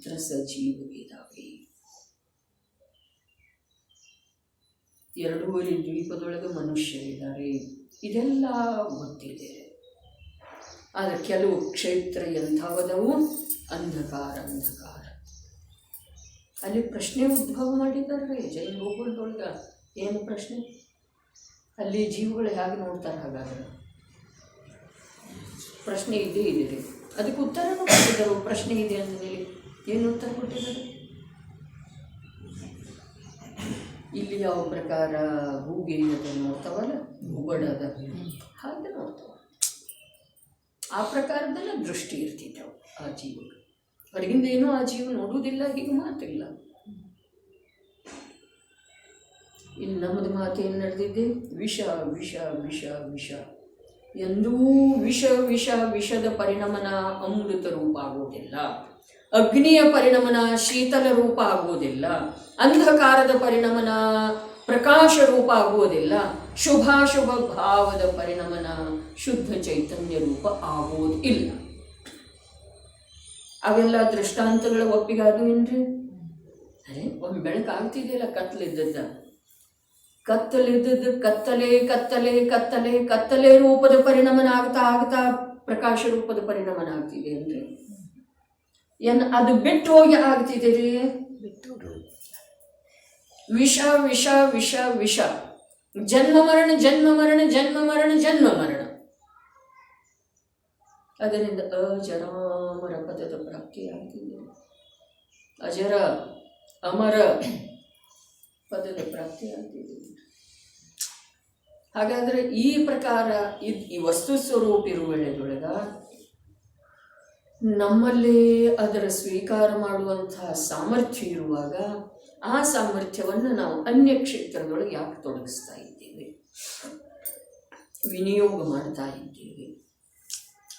ತ್ರಸ ಜೀವ ಇದ್ದಾವೆ. 2 ದ್ವೀಪದೊಳಗೆ ಮನುಷ್ಯರಿದ್ದಾರೆ, ಇದೆಲ್ಲ ಗೊತ್ತಿದೆ. ಆದರೆ ಕೆಲವು ಕ್ಷೇತ್ರ ಎಂಥವದವು, ಅಂಧಕಾರ ಅಂಧಕಾರ. ಅಲ್ಲಿ ಪ್ರಶ್ನೆ ಉದ್ಭವ ಮಾಡಿದ್ದಾರೆ ಜೈನ ಭೂಗೋಳದೊಳಗೆ. ಏನು ಪ್ರಶ್ನೆ? ಅಲ್ಲಿ ಜೀವಗಳು ಹೇಗೆ ನೋಡ್ತಾರೆ? ಹಾಗಾದ್ರೆ ಪ್ರಶ್ನೆ ಇದೇ ಇದೆ ರೀ. ಅದಕ್ಕೆ ಉತ್ತರನೂ ಕೊಟ್ಟಿದ್ದರು. ಪ್ರಶ್ನೆ ಇದೆ ಅಂದಮೇಲೆ ಏನು ಉತ್ತರ ಕೊಟ್ಟಿದ್ದಾರೆ? ಇಲ್ಲಿ ಯಾವ ಪ್ರಕಾರ ಹೂಗೆ ಅದು ನೋಡ್ತಾವಲ್ಲ, ಭೂಗೋಳದ ಹಾಗೆ ನೋಡ್ತಾವ. ಆ ಪ್ರಕಾರದಲ್ಲ ದೃಷ್ಟಿ ಇರ್ತಿದ್ದವು ಆ ಜೀವಗಳು. ಹೊರಗಿಂದ ಏನೂ ಆ ಜೀವ ನೋಡುವುದಿಲ್ಲ, ಹೀಗೆ ಮಾತಿಲ್ಲ. ಇಲ್ಲಿ ನಮ್ಮದು ಮಾತೇನು ನಡೆದಿದೆ? ವಿಷ ವಿಷ ವಿಷ ವಿಷ. ಎಂದೂ ವಿಷ ವಿಷ ವಿಷದ ಪರಿಣಮನ ಅಮೃತ ರೂಪ ಆಗುವುದಿಲ್ಲ. ಅಗ್ನಿಯ ಪರಿಣಮನ ಶೀತಲ ರೂಪ ಆಗುವುದಿಲ್ಲ. ಅಂಧಕಾರದ ಪರಿಣಮನ ಪ್ರಕಾಶ ರೂಪ ಆಗುವುದಿಲ್ಲ. ಶುಭಾಶುಭ ಭಾವದ ಪರಿಣಮನ ಶುದ್ಧ ಚೈತನ್ಯ ರೂಪ ಆಗುವುದಿಲ್ಲ. ಅವೆಲ್ಲ ದೃಷ್ಟಾಂತಗಳ ಒಪ್ಪಿಗಾದು ಏನ್ರಿ? ಅರೆ ಒಂದು ಬೆಳಕಾಗ್ತಿದೆಯಲ್ಲ, ಕತ್ತಲಿದ್ದದ್ದ ಕತ್ತಲಿದ್ದದ್ದು ಕತ್ತಲೆ ಕತ್ತಲೆ ಕತ್ತಲೆ ಕತ್ತಲೆ ರೂಪದ ಪರಿಣಮನ ಆಗ್ತಾ ಆಗ್ತಾ ಪ್ರಕಾಶ ರೂಪದ ಪರಿಣಮನ ಆಗ್ತಿದೆ ಅಂದ್ರೆ ಅದು ಬಿಟ್ಟು ಹೋಗಿ ಆಗ್ತಿದೆ ರೀ. ವಿಷ ವಿಷ ವಿಷ ವಿಷ, ಜನ್ಮ ಮರಣ ಜನ್ಮ ಮರಣ ಜನ್ಮ ಮರಣ ಜನ್ಮ ಮರಣ. ಅದರಿಂದ ಅಜರಾಮರ ಪದದ ಪ್ರಾಪ್ತಿಯಾಗ್ತಿದೆ. ಅಜರ ಅಮರ ಪದದ ಪ್ರಾಪ್ತಿಯಾಗ್ತಿದೆ. ಹಾಗಾದ್ರೆ ಈ ಪ್ರಕಾರ ಈ ವಸ್ತು ಸ್ವರೂಪ ಇರುವ ವೇಳೆದೊಳಗ ನಮ್ಮಲ್ಲಿ ಅದರ ಸ್ವೀಕಾರ ಮಾಡುವಂತಹ ಸಾಮರ್ಥ್ಯ ಇರುವಾಗ ಆ ಸಾಮರ್ಥ್ಯವನ್ನು ನಾವು ಅನ್ಯ ಕ್ಷೇತ್ರದೊಳಗೆ ಯಾಕೆ ತೊಡಗಿಸ್ತಾ ಇದ್ದೇವೆ, ವಿನಿಯೋಗ ಮಾಡ್ತಾ ಇದ್ದೇವೆ.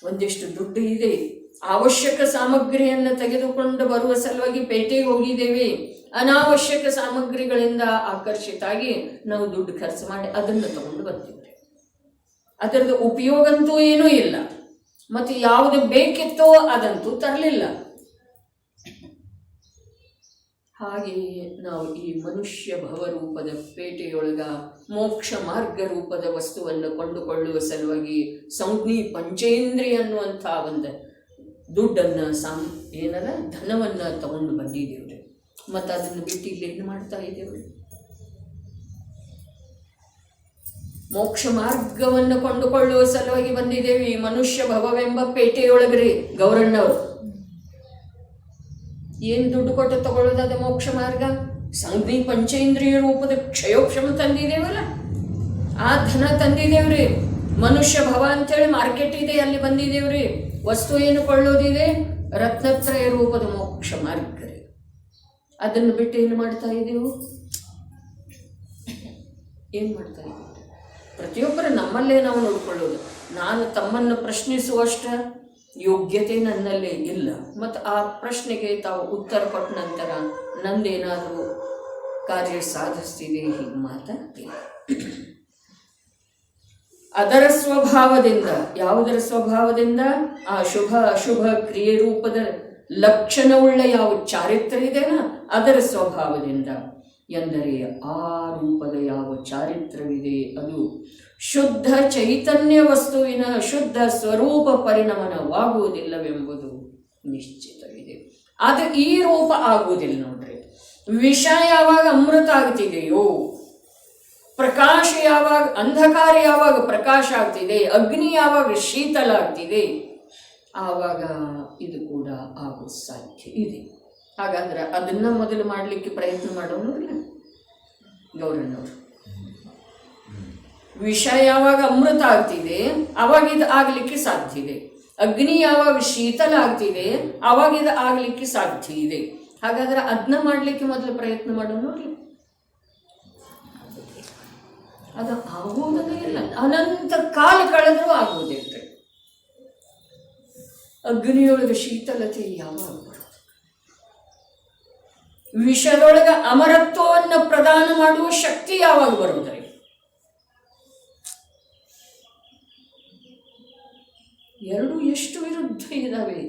ಒಂದಿಷ್ಟು ದುಡ್ಡು ಇದೆ, ಅವಶ್ಯಕ ಸಾಮಗ್ರಿಯನ್ನು ತೆಗೆದುಕೊಂಡು ಬರುವ ಸಲುವಾಗಿ ಪೇಟೆಗೆ ಹೋಗಿದ್ದೇವೆ. ಅನಾವಶ್ಯಕ ಸಾಮಗ್ರಿಗಳಿಂದ ಆಕರ್ಷಿತಾಗಿ ನಾವು ದುಡ್ಡು ಖರ್ಚು ಮಾಡಿ ಅದನ್ನು ತಗೊಂಡು ಬರ್ತೀವಿ. ಅದರದ್ದು ಉಪಯೋಗಂತೂ ಏನೂ ಇಲ್ಲ, ಮತ್ತು ಯಾವುದು ಬೇಕಿತ್ತೋ ಅದಂತೂ ತರಲಿಲ್ಲ. ಹಾಗೆಯೇ ನಾವು ಈ ಮನುಷ್ಯ ಭವರೂಪದ ಪೇಟೆಯೊಳಗ ಮೋಕ್ಷ ಮಾರ್ಗ ರೂಪದ ವಸ್ತುವನ್ನು ಕೊಂಡುಕೊಳ್ಳುವ ಸಲುವಾಗಿ ಸಂಜ್ಞಿ ಪಂಚೇಂದ್ರಿಯ ಅನ್ನುವಂಥ ಒಂದು ದುಡ್ಡನ್ನು ಏನಲ್ಲ ಧನವನ್ನು ತಗೊಂಡು ಬಂದಿದ್ದೇವ್ರಿ. ಮತ್ತು ಅದನ್ನು ಬಿಟ್ಟು ಇಲ್ಲಿ ಏನು ಮಾಡ್ತಾ ಇದ್ದೇವ್ರಿ? ಮೋಕ್ಷ ಮಾರ್ಗವನ್ನು ಕೊಂಡುಕೊಳ್ಳುವ ಸಲುವಾಗಿ ಬಂದಿದ್ದೇವೆ ಈ ಮನುಷ್ಯ ಭವವೆಂಬ ಪೇಟೆಯೊಳಗ್ರಿ. ಗೌರಣ್ಣವರು ಏನು ದುಡ್ಡು ಕೊಟ್ಟು ತಗೊಳ್ಳೋದಾದ ಮೋಕ್ಷ ಮಾರ್ಗ? ಸಂಜ್ಞಿ ಪಂಚೇಂದ್ರಿಯ ರೂಪದ ಕ್ಷಯೋಕ್ಷಮ ತಂದಿದ್ದೇವಲ್ಲ, ಆ ಧನ ತಂದಿದ್ದೇವ್ರಿ. ಮನುಷ್ಯ ಭವ ಅಂತೇಳಿ ಮಾರ್ಕೆಟ್ ಇದೆ, ಅಲ್ಲಿ ಬಂದಿದ್ದೇವ್ರಿ. ವಸ್ತು ಏನು ಕೊಳ್ಳೋದಿದೆ? ರತ್ನತ್ರಯ ರೂಪದ ಮೋಕ್ಷ ಮಾರ್ಗ ರೀ. ಅದನ್ನು ಬಿಟ್ಟು ಏನು ಮಾಡ್ತಾ ಇದ್ದೀವಿ? ಏನು ಮಾಡ್ತಾ ಇದ್ದೀವಿ? ಪ್ರತಿಯೊಬ್ಬರು ನಮ್ಮಲ್ಲೇ ನಾವು ನೋಡ್ಕೊಳ್ಳೋದು. ನಾನು ತಮ್ಮನ್ನು ಪ್ರಶ್ನಿಸುವಷ್ಟ ಯೋಗ್ಯತೆ ನನ್ನಲ್ಲಿ ಇಲ್ಲ. ಮತ್ತು ಆ ಪ್ರಶ್ನೆಗೆ ತಾವು ಉತ್ತರ ಕೊಟ್ಟ ನಂತರ ನಂದೇನಾದರೂ ಕಾರ್ಯ ಸಾಧಿಸ್ತಿದೆ ಹೀಗೆ ಮಾತಾಡ್ತೀನಿ. ಅದರ ಸ್ವಭಾವದಿಂದ, ಯಾವುದರ ಸ್ವಭಾವದಿಂದ? ಆ ಶುಭ ಅಶುಭ ಕ್ರಿಯೆ ರೂಪದ ಲಕ್ಷಣವುಳ್ಳ ಯಾವ ಚಾರಿತ್ರ್ಯ ಇದೆನಾ ಅದರ ಸ್ವಭಾವದಿಂದ. ಎಂದರೆ ಆ ರೂಪದ ಯಾವ ಚಾರಿತ್ರವಿದೆ ಅದು ಶುದ್ಧ ಚೈತನ್ಯ ವಸ್ತುವಿನ ಶುದ್ಧ ಸ್ವರೂಪ ಪರಿಣಮನವಾಗುವುದಿಲ್ಲವೆಂಬುದು ನಿಶ್ಚಿತವಿದೆ. ಅದು ಈ ರೂಪ ಆಗುವುದಿಲ್ಲ ನೋಡ್ರಿ. ವಿಷ ಯಾವಾಗ ಅಮೃತ ಆಗ್ತಿದೆಯೋ, ಪ್ರಕಾಶ ಯಾವಾಗ, ಅಂಧಕಾರ ಯಾವಾಗ ಪ್ರಕಾಶ ಆಗ್ತಿದೆ, ಅಗ್ನಿ ಯಾವಾಗ ಶೀತಲ ಆಗ್ತಿದೆ, ಆವಾಗ ಇದು ಕೂಡ ಆಗೋ ಸಾಧ್ಯ ಇದೆ. ಹಾಗಾದ್ರೆ ಅದನ್ನ ಮೊದಲು ಮಾಡಲಿಕ್ಕೆ ಪ್ರಯತ್ನ ಮಾಡೋನು ಇಲ್ಲ ಗೌರಣ್ಣವರು. ವಿಷ ಯಾವಾಗ ಅಮೃತ ಆಗ್ತಿದೆ ಅವಾಗ ಇದು ಆಗಲಿಕ್ಕೆ ಸಾಧ್ಯ ಇದೆ. ಅಗ್ನಿ ಯಾವಾಗ ಶೀತಲ ಆಗ್ತಿದೆ ಅವಾಗ ಇದು ಆಗಲಿಕ್ಕೆ ಸಾಧ್ಯ ಇದೆ. ಹಾಗಾದ್ರೆ ಅದನ್ನ ಮಾಡಲಿಕ್ಕೆ ಮೊದಲು ಪ್ರಯತ್ನ ಮಾಡೋನು ಇಲ್ಲ. ಅದು ಆಗುವುದೇ ಇಲ್ಲ. ಅನಂತ ಕಾಲ ಕಳೆದ್ರೂ ಆಗುವುದಿಲ್ಲ. ಅಗ್ನಿಯೊಳಗೆ ಶೀತಲತೆ ಯಾವಾಗ ಬರೋದು? ವಿಷದೊಳಗೆ ಅಮರತ್ವವನ್ನು ಪ್ರದಾನ ಮಾಡುವ ಶಕ್ತಿ ಯಾವಾಗ ಬರುವುದ್ರಿ? ಎರಡು ಎಷ್ಟು ವಿರುದ್ಧ ಇದ್ದಾವೆ.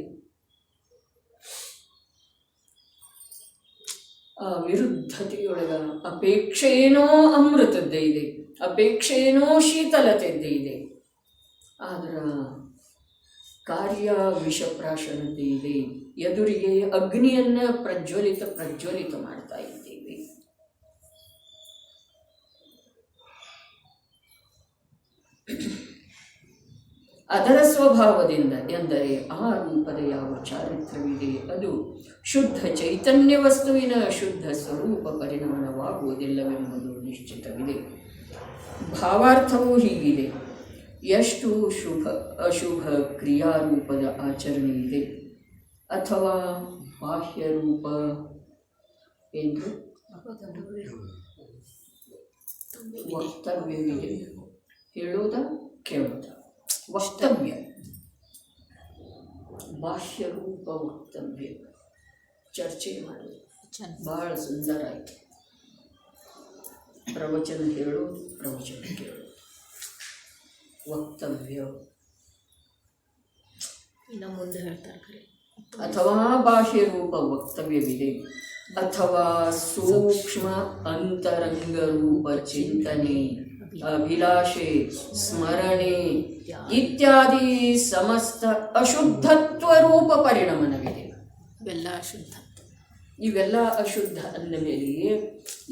ಆ ವಿರುದ್ಧತೆಯೊಳಗ ಅಪೇಕ್ಷೆ ಏನೋ ಅಮೃತದ್ದೇ ಇದೆ, ಅಪೇಕ್ಷೆ ಏನೋ ಶೀತಲತೆದ್ದೇ ಇದೆ. ಆದ್ರ ಕಾರ್ಯ ವಿಷಪ್ರಾಶನತೆ ಇದೆ. ಎದುರಿಗೆ ಅಗ್ನಿಯನ್ನ ಪ್ರಜ್ವಲಿತ ಮಾಡ್ತಾ ಇದ್ದೀವಿ. ಅದರ ಸ್ವಭಾವದಿಂದ ಎಂದರೆ ಆ ರೂಪದ ಯಾವ ಚಾರಿತ್ರವಿದೆ ಅದು ಶುದ್ಧ ಚೈತನ್ಯ ವಸ್ತುವಿನ ಶುದ್ಧ ಸ್ವರೂಪ ಪರಿಣಾಮವಾಗುವುದಿಲ್ಲವೆಂಬುದು ನಿಶ್ಚಿತವಿದೆ. ಭಾವಾರ್ಥವೂ ಹೀಗಿದೆ. ಎಷ್ಟು ಶುಭ ಅಶುಭ ಕ್ರಿಯಾರೂಪದ ಆಚರಣೆ ಇದೆ ಅಥವಾ ಬಾಹ್ಯ ರೂಪ ಎಂದು ವಕ್ತವ್ಯವಿದೆ. ಹೇಳೋದ ಕೇಳೋದ ವಕ್ತವ್ಯ, ಬಾಹ್ಯ ರೂಪ ವಕ್ತವ್ಯ ಚರ್ಚೆ ಮಾಡೋದು ಭಾಳ ಸುಂದರ ಆಯಿತು. ಪ್ರವಚನ ಹೇಳೋದು, ಪ್ರವಚನ ಕೇಳೋದು, ವಕ್ತವ್ಯ ಇನ್ನು ಮುಂದೆ ಹೇಳ್ತಾರೆ. ಅಥವಾ ಬಾಹ್ಯ ರೂಪ ವಕ್ತವ್ಯವಿದೆ ಅಥವಾ ಸೂಕ್ಷ್ಮ ಅಂತರಂಗ ರೂಪ ಚಿಂತನೆ, ಅಭಿಲಾಷೆ, ಸ್ಮರಣೆ ಇತ್ಯಾದಿ ಸಮಸ್ತ ಅಶುದ್ಧತ್ವ ರೂಪ ಪರಿಣಮನವಿದೆ. ಇವೆಲ್ಲ ಅಶುದ್ಧ. ಇವೆಲ್ಲ ಅಶುದ್ಧ ಅಂದ ಮೇಲೆ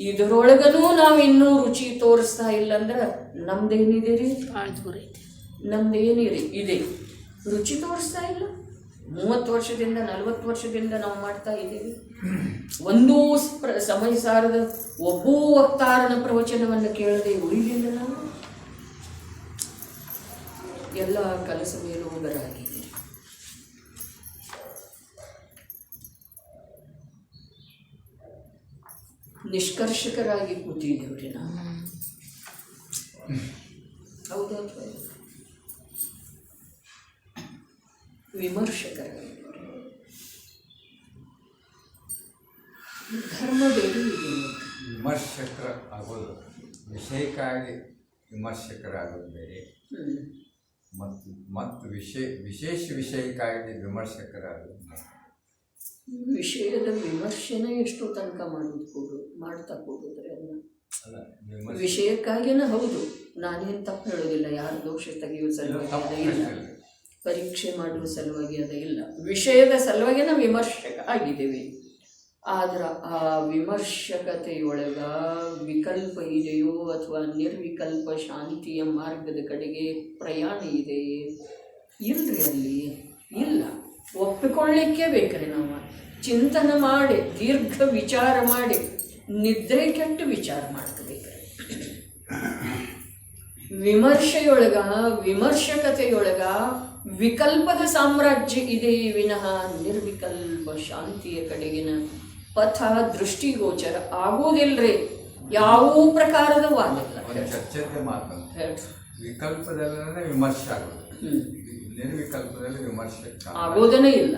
ಇದರೊಳಗನೂ ನಾವು ಇನ್ನೂ ರುಚಿ ತೋರಿಸ್ತಾ ಇಲ್ಲ ಅಂದ್ರೆ ನಮ್ದೇನಿದೆ ರೀ? ಭಾಳ ದೂರ ಐತೆ. ನಮ್ದೇನಿರಿ ಇದೆ ರುಚಿ ತೋರಿಸ್ತಾ ಇಲ್ಲ. 30 ವರ್ಷದಿಂದ 40 ವರ್ಷದಿಂದ ನಾವು ಮಾಡ್ತಾ ಇದ್ದೀವಿ. ಒಂದೂ ಸಮಯ ಸಾರದ ಒಬ್ಬೂ ವಕ್ತಾರನ ಪ್ರವಚನವನ್ನು ಕೇಳದೆ ಉಳಿಲಿಲ್ಲ. ನಾವು ಎಲ್ಲ ಕೆಲಸ ಮೇಲೋಗರಾಗಿದೆ. ನಿಷ್ಕರ್ಷಕರಾಗಿ ಕೂತಿದ್ದೇವ್ರಿ ನಾವು. ಹೌದಾ? ವಿಮರ್ಶಕರಾಗಿ ಧರ್ಮ ಬೇರೆ ಇದೆ. ವಿಮರ್ಶಕರ ಆಗೋದು ವಿಷಯಕ್ಕಾಗಿ ವಿಮರ್ಶಕರಾಗೋದು ಬೇರೆ, ಮತ್ತು ವಿಶೇಷ ವಿಷಯಕ್ಕಾಗಿ ವಿಮರ್ಶಕರಾಗೋದು. ವಿಷಯದ ವಿಮರ್ಶೆನೇ ಎಷ್ಟೋ ತನಕ ಮಾಡ್ತಾ ಕೂಡಿದ್ರೆ ಅದನ್ನ ಅಲ್ಲ ವಿಮರ್ಶೆ ವಿಷಯಕ್ಕಾಗಿನ ಹೌದು, ನಾನೇನು ತಪ್ಪು ಹೇಳೋದಿಲ್ಲ, ಯಾರು ದೋಷ ತೆಗೆಯುವ ಸಲುವಾಗಿ ಅದ ಇಲ್ಲ, ಪರೀಕ್ಷೆ ಮಾಡುವ ಸಲುವಾಗಿ ಅದ ಇಲ್ಲ, ವಿಷಯದ ಸಲುವಾಗಿ ನಾವು ವಿಮರ್ಶಕ ಆಗಿದ್ದೇವೆ. ಆದ್ರೆ ಆ ವಿಮರ್ಶಕತೆಯೊಳಗ ವಿಕಲ್ಪ ಇದೆಯೋ ಅಥವಾ ನಿರ್ವಿಕಲ್ಪ ಶಾಂತಿಯ ಮಾರ್ಗದ ಕಡೆಗೆ ಪ್ರಯಾಣ ಇದೆಯೇ? ಇಲ್ರಿ, ಅಲ್ಲಿ ಇಲ್ಲ. ಒಪ್ಪಿಕೊಳ್ಳಿಕ್ಕೆ ಬೇಕ್ರಿ. ನಾವು ಚಿಂತನೆ ಮಾಡಿ ದೀರ್ಘ ವಿಚಾರ ಮಾಡಿ ನಿದ್ರೆ ಕೆಟ್ಟು ವಿಚಾರ ಮಾಡ್ಕೋಬೇಕ್ರಿ. ವಿಮರ್ಶೆಯೊಳಗ ವಿಮರ್ಶಕತೆಯೊಳಗ ವಿಕಲ್ಪದ ಸಾಮ್ರಾಜ್ಯ ಇದೆ ವಿನಃ ನಿರ್ವಿಕಲ್ಪ ಶಾಂತಿಯ ಕಡೆಗಿನ ಪಥ ದೃಷ್ಟಿಗೋಚರ ಆಗುವುದಿಲ್ಲರಿ. ಯಾವ ಪ್ರಕಾರದ ವಾದಿಲ್ಲ. ಚರ್ಚೆಗೆ ಮಾತು ವಿಕಲ್ಪದಲ್ಲೇ ವಿಮರ್ಶೆ ಆಗೋದು, ನಿರ್ವಿಕಲ್ಪದಲ್ಲಿ ವಿಮರ್ಶೆ ಆಗೋದನೇ ಇಲ್ಲ.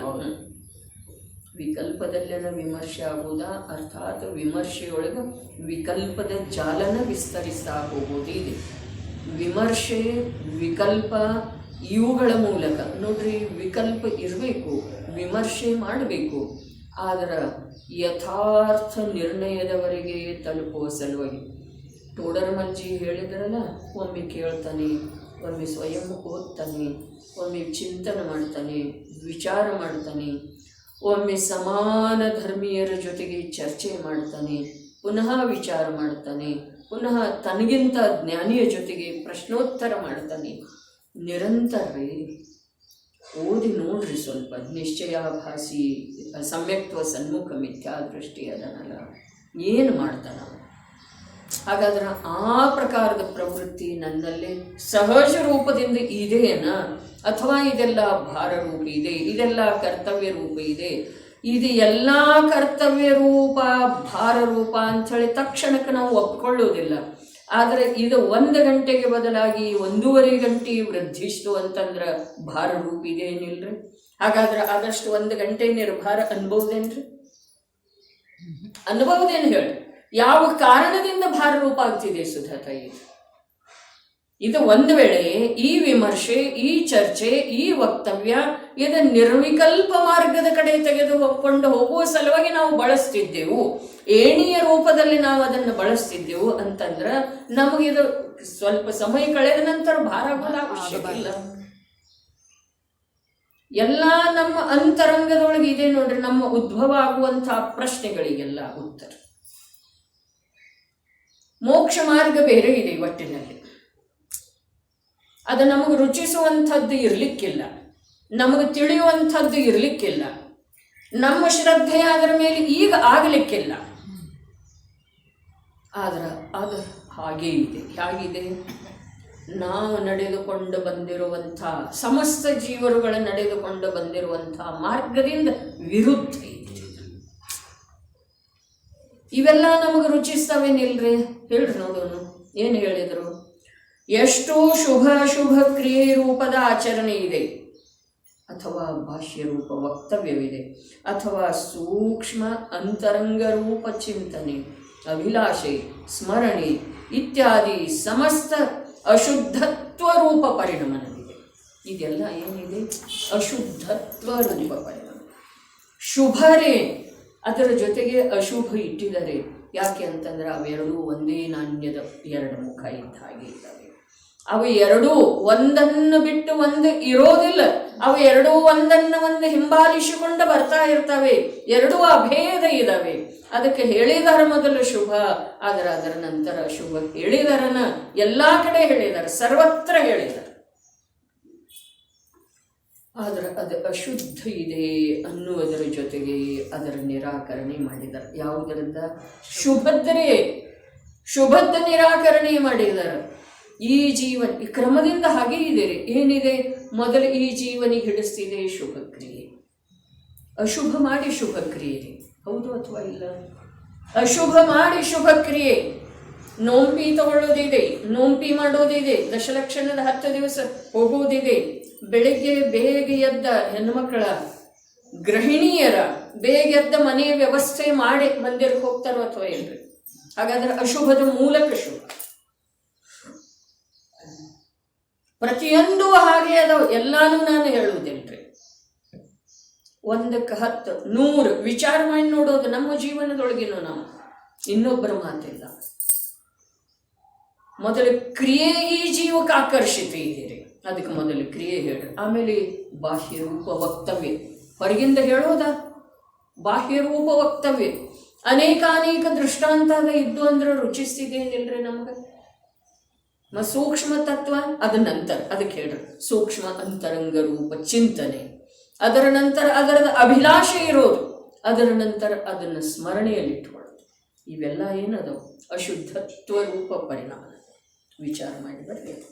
ವಿಕಲ್ಪದಲ್ಲೆಲ್ಲ ವಿಮರ್ಶೆ ಆಗುವುದ ಅರ್ಥಾತ್ ವಿಮರ್ಶೆಯೊಳಗೆ ವಿಕಲ್ಪದ ಜಾಲನ ವಿಸ್ತರಿಸ್ತಾ ಹೋಗೋದು ಇದೆ. ವಿಮರ್ಶೆ ವಿಕಲ್ಪ ಇವುಗಳ ಮೂಲಕ ನೋಡ್ರಿ, ವಿಕಲ್ಪ ಇರಬೇಕು, ವಿಮರ್ಶೆ ಮಾಡಬೇಕು, ಆದರೆ ಯಥಾರ್ಥ ನಿರ್ಣಯದವರೆಗೆ ತಲುಪುವ ಸಲುವಾಗಿ ಟೋಡರಮಲ್ಜಿ ಹೇಳಿದ್ರಲ್ಲ, ಒಮ್ಮೆ ಕೇಳ್ತಾನೆ, ಒಮ್ಮೆ ಸ್ವಯಂ ಓದ್ತಾನೆ, ಒಮ್ಮೆ ಚಿಂತನೆ ಮಾಡ್ತಾನೆ, ವಿಚಾರ ಮಾಡ್ತಾನೆ, ಒಮ್ಮೆ ಸಮಾನ ಧರ್ಮೀಯರ ಜೊತೆಗೆ ಚರ್ಚೆ ಮಾಡ್ತಾನೆ, ಪುನಃ ವಿಚಾರ ಮಾಡ್ತಾನೆ, ಪುನಃ ತನಗಿಂತ ಜ್ಞಾನಿಯ ಜೊತೆಗೆ ಪ್ರಶ್ನೋತ್ತರ ಮಾಡ್ತಾನೆ. ನಿರಂತರ ಓದಿ ನೋಡ್ರಿ, ಸ್ವಲ್ಪ ನಿಶ್ಚಯಾಭಾಸಿ ಸಮ್ಯಕ್ತ್ವ ಸನ್ಮುಖ ಮಿಥ್ಯಾ ದೃಷ್ಟಿ ಅದನ್ನಲ್ಲ ಏನು ಮಾಡ್ತಾನೆ. ಹಾಗಾದ್ರೆ ಆ ಪ್ರಕಾರದ ಪ್ರವೃತ್ತಿ ನನ್ನಲ್ಲಿ ಸಹಜ ರೂಪದಿಂದ ಇದೆಯೇನ, ಅಥವಾ ಇದೆಲ್ಲ ಭಾರ ರೂಪ ಇದೆ, ಇದೆಲ್ಲ ಕರ್ತವ್ಯ ರೂಪ ಇದೆ, ಇದು ಎಲ್ಲ ಕರ್ತವ್ಯ ರೂಪ ಭಾರ ರೂಪ ಅಂಥೇಳಿ ತಕ್ಷಣಕ್ಕೆ ನಾವು ಒಪ್ಕೊಳ್ಳೋದಿಲ್ಲ. ಆದರೆ ಇದು 1 ಗಂಟೆಗೆ ಬದಲಾಗಿ 1.5 ಗಂಟೆ ವೃದ್ಧಿಸ್ತು ಅಂತಂದ್ರೆ ಭಾರ ರೂಪ ಇದೇನಿಲ್ರಿ. ಹಾಗಾದ್ರೆ ಆದಷ್ಟು 1 ಗಂಟೆ ನಿರ್ಭಾರ ಅನ್ಬಹುದೇನ್ರಿ? ಅನ್ಬಹುದೇನು ಹೇಳಿ? ಯಾವ ಕಾರಣದಿಂದ ಭಾರ ರೂಪ ಆಗ್ತಿದೆ ಸುಧಾತಾಯಿ? ಇದು ಒಂದು ವೇಳೆ ಈ ವಿಮರ್ಶೆ, ಈ ಚರ್ಚೆ, ಈ ವಕ್ತವ್ಯ ಇದು ನಿರ್ವಿಕಲ್ಪ ಮಾರ್ಗದ ಕಡೆ ತೆಗೆದುಕೊಂಡು ಹೋಗುವ ಸಲುವಾಗಿ ನಾವು ಬಳಸ್ತಿದ್ದೆವು, ಏಣಿಯ ರೂಪದಲ್ಲಿ ನಾವು ಅದನ್ನು ಬಳಸ್ತಿದ್ದೆವು ಅಂತಂದ್ರೆ ನಮಗಿದು ಸ್ವಲ್ಪ ಸಮಯ ಕಳೆದ ನಂತರ ಭಾರ ಆಗೋದು ಅವಶ್ಯಕ ಇಲ್ಲ. ಎಲ್ಲ ನಮ್ಮ ಅಂತರಂಗದೊಳಗೆ ಇದೆ ನೋಡ್ರಿ, ನಮ್ಮ ಉದ್ಭವ ಆಗುವಂತಹ ಪ್ರಶ್ನೆಗಳಿಗೆಲ್ಲ ಉತ್ತರ. ಮೋಕ್ಷ ಮಾರ್ಗ ಬೇರೆ ಇದೆ ಒಟ್ಟಿನಲ್ಲಿ, ಅದು ನಮಗೆ ರುಚಿಸುವಂಥದ್ದು ಇರಲಿಕ್ಕಿಲ್ಲ, ನಮಗೆ ತಿಳಿಯುವಂಥದ್ದು ಇರಲಿಕ್ಕಿಲ್ಲ, ನಮ್ಮ ಶ್ರದ್ಧೆ ಅದರ ಮೇಲೆ ಈಗ ಆಗಲಿಕ್ಕಿಲ್ಲ. ಆದ್ರೆ ಅದು ಹಾಗೇ ಇದೆ. ಹೇಗಿದೆ? ನಾವು ನಡೆದುಕೊಂಡು ಬಂದಿರುವಂಥ ಸಮಸ್ತ ಜೀವರುಗಳ ನಡೆದುಕೊಂಡು ಬಂದಿರುವಂಥ ಮಾರ್ಗದಿಂದ ವಿರುದ್ಧ ಇದೆ. ಇವೆಲ್ಲ ನಮಗೆ ರುಚಿಸ್ತವೇನಿಲ್ರಿ? ಹೇಳ್ರಿ ನೋಡೋಣ, ಏನು ಹೇಳಿದರು? ಎಷ್ಟು ಶುಭ ಅಶುಭ ಕ್ರಿಯೆ ರೂಪದ ಆಚರಣೆ ಇದೆ, ಅಥವಾ ಭಾಷ್ಯ ರೂಪ ವಕ್ತವ್ಯವಿದೆ, ಅಥವಾ ಸೂಕ್ಷ್ಮ ಅಂತರಂಗ ರೂಪ ಚಿಂತನೆ, ಅಭಿಲಾಷೆ, ಸ್ಮರಣೆ ಇತ್ಯಾದಿ ಸಮಸ್ತ ಅಶುದ್ಧತ್ವ ರೂಪ ಪರಿಣಮನವಿದೆ. ಇದೆಲ್ಲ ಏನಿದೆ? ಅಶುದ್ಧತ್ವ ರೂಪ ಪರಿಣಮ. ಶುಭರೇ ಅದರ ಜೊತೆಗೆ ಅಶುಭ ಇಟ್ಟಿದ್ದಾರೆ. ಯಾಕೆ ಅಂತಂದ್ರೆ ಅವೆರಡೂ ಒಂದೇ ನಾಣ್ಯದ 2 ಮುಖ ಇದ್ದ ಹಾಗೆ ಇದ್ದಾವೆ. ಅವು ಎರಡೂ ಒಂದನ್ನು ಬಿಟ್ಟು ಒಂದು ಇರೋದಿಲ್ಲ. ಅವು ಎರಡೂ ಒಂದನ್ನು ಒಂದು ಹಿಂಬಾಲಿಸಿಕೊಂಡು ಬರ್ತಾ ಇರ್ತವೆ. ಎರಡೂ ಅಭೇದ ಇದ್ದಾವೆ. ಅದಕ್ಕೆ ಹೇಳಿದಾರ ಮೊದಲು ಶುಭ, ಆದರೆ ಅದರ ನಂತರ ಶುಭ ಹೇಳಿದಾರನ ಎಲ್ಲ ಕಡೆ ಹೇಳಿದ್ದಾರೆ, ಸರ್ವತ್ರ ಹೇಳಿದ್ದಾರೆ. ಆದರೆ ಅದು ಅಶುದ್ಧ ಇದೆ ಅನ್ನುವುದರ ಜೊತೆಗೆ ಅದರ ನಿರಾಕರಣೆ ಮಾಡಿದ್ದಾರೆ. ಯಾವುದರಿಂದ? ಶುಭದ ನಿರಾಕರಣೆ ಮಾಡಿದ್ದಾರೆ. ಈ ಜೀವನ ಈ ಕ್ರಮದಿಂದ ಹಾಗೆ ಇದೆ. ಏನಿದೆ? ಮೊದಲು ಈ ಜೀವನಿಗೆ ಹಿಡಿಸ್ತಿದೆ ಶುಭ ಕ್ರಿಯೆ, ಅಶುಭ ಮಾಡಿ ಶುಭ ಕ್ರಿಯೆ. ಹೌದು ಅಥವಾ ಇಲ್ಲ? ಅಶುಭ ಮಾಡಿ ಶುಭ ಕ್ರಿಯೆ. ನೋಂಪಿ ತಗೊಳ್ಳೋದಿದೆ, ನೋಂಪಿ ಮಾಡೋದಿದೆ, ದಶಲಕ್ಷಣದ 10 ದಿವಸ ಹೋಗುವುದಿದೆ. ಬೆಳಿಗ್ಗೆ ಬೇಗ ಎದ್ದ ಹೆಣ್ಮಕ್ಕಳ ಗೃಹಿಣಿಯರ ಬೇಗ ಎದ್ದ ಮನೆಯ ವ್ಯವಸ್ಥೆ ಮಾಡಿ ಮಂದಿರಕ್ಕೆ ಹೋಗ್ತಾರೋ ಅಥವಾ ಇಲ್ರಿ? ಹಾಗಾದ್ರೆ ಅಶುಭದ ಮೂಲಕ ಶುಭ. ಪ್ರತಿಯೊಂದು ಹಾಗೆ ಅದಾವ, ಎಲ್ಲಾನು ನಾನು ಹೇಳುವುದಿಲ್ರಿ. 1ಕ್ಕೆ 10 100 ವಿಚಾರ ಮಾಡಿ ನೋಡೋದು ನಮ್ಮ ಜೀವನದೊಳಗಿನೂ ನಾವು. ಇನ್ನೊಬ್ಬರ ಮಾತಿಲ್ಲ. ಮೊದಲು ಕ್ರಿಯೆ ಈ ಜೀವಕ್ಕೆ ಆಕರ್ಷಿತ ಇದ್ದೀರಿ, ಅದಕ್ಕೆ ಮೊದಲು ಕ್ರಿಯೆ ಹೇಳಿ, ಆಮೇಲೆ ಬಾಹ್ಯ ರೂಪ ವಕ್ತವ್ಯ. ಹೊರಗಿಂದ ಹೇಳೋದ ಬಾಹ್ಯ ರೂಪ ವಕ್ತವ್ಯ. ಅನೇಕ ದೃಷ್ಟಾಂತಾಗ ಇದ್ದು ಅಂದ್ರೆ ರುಚಿಸ್ತಿದೇನಿಲ್ರಿ ನಮ್ಗೆ. ಸೂಕ್ಷ್ಮ ತತ್ವ ಅದ ನಂತರ ಅದಕ್ಕೆ ಹೇಳ್ರಿ ಸೂಕ್ಷ್ಮ ಅಂತರಂಗ ರೂಪ ಚಿಂತನೆ, ಅದರ ನಂತರ ಅದರದ ಅಭಿಲಾಷೆ ಇರೋದು, ಅದರ ನಂತರ ಅದನ್ನು ಸ್ಮರಣೆಯಲ್ಲಿಟ್ಕೊಳ್ಳೋದು. ಇವೆಲ್ಲ ಏನದು ಅಶುದ್ಧತ್ವ ರೂಪ ಪರಿಣಾಮ. ವಿಚಾರ ಮಾಡಿ ಬರ್ಬೇಕು.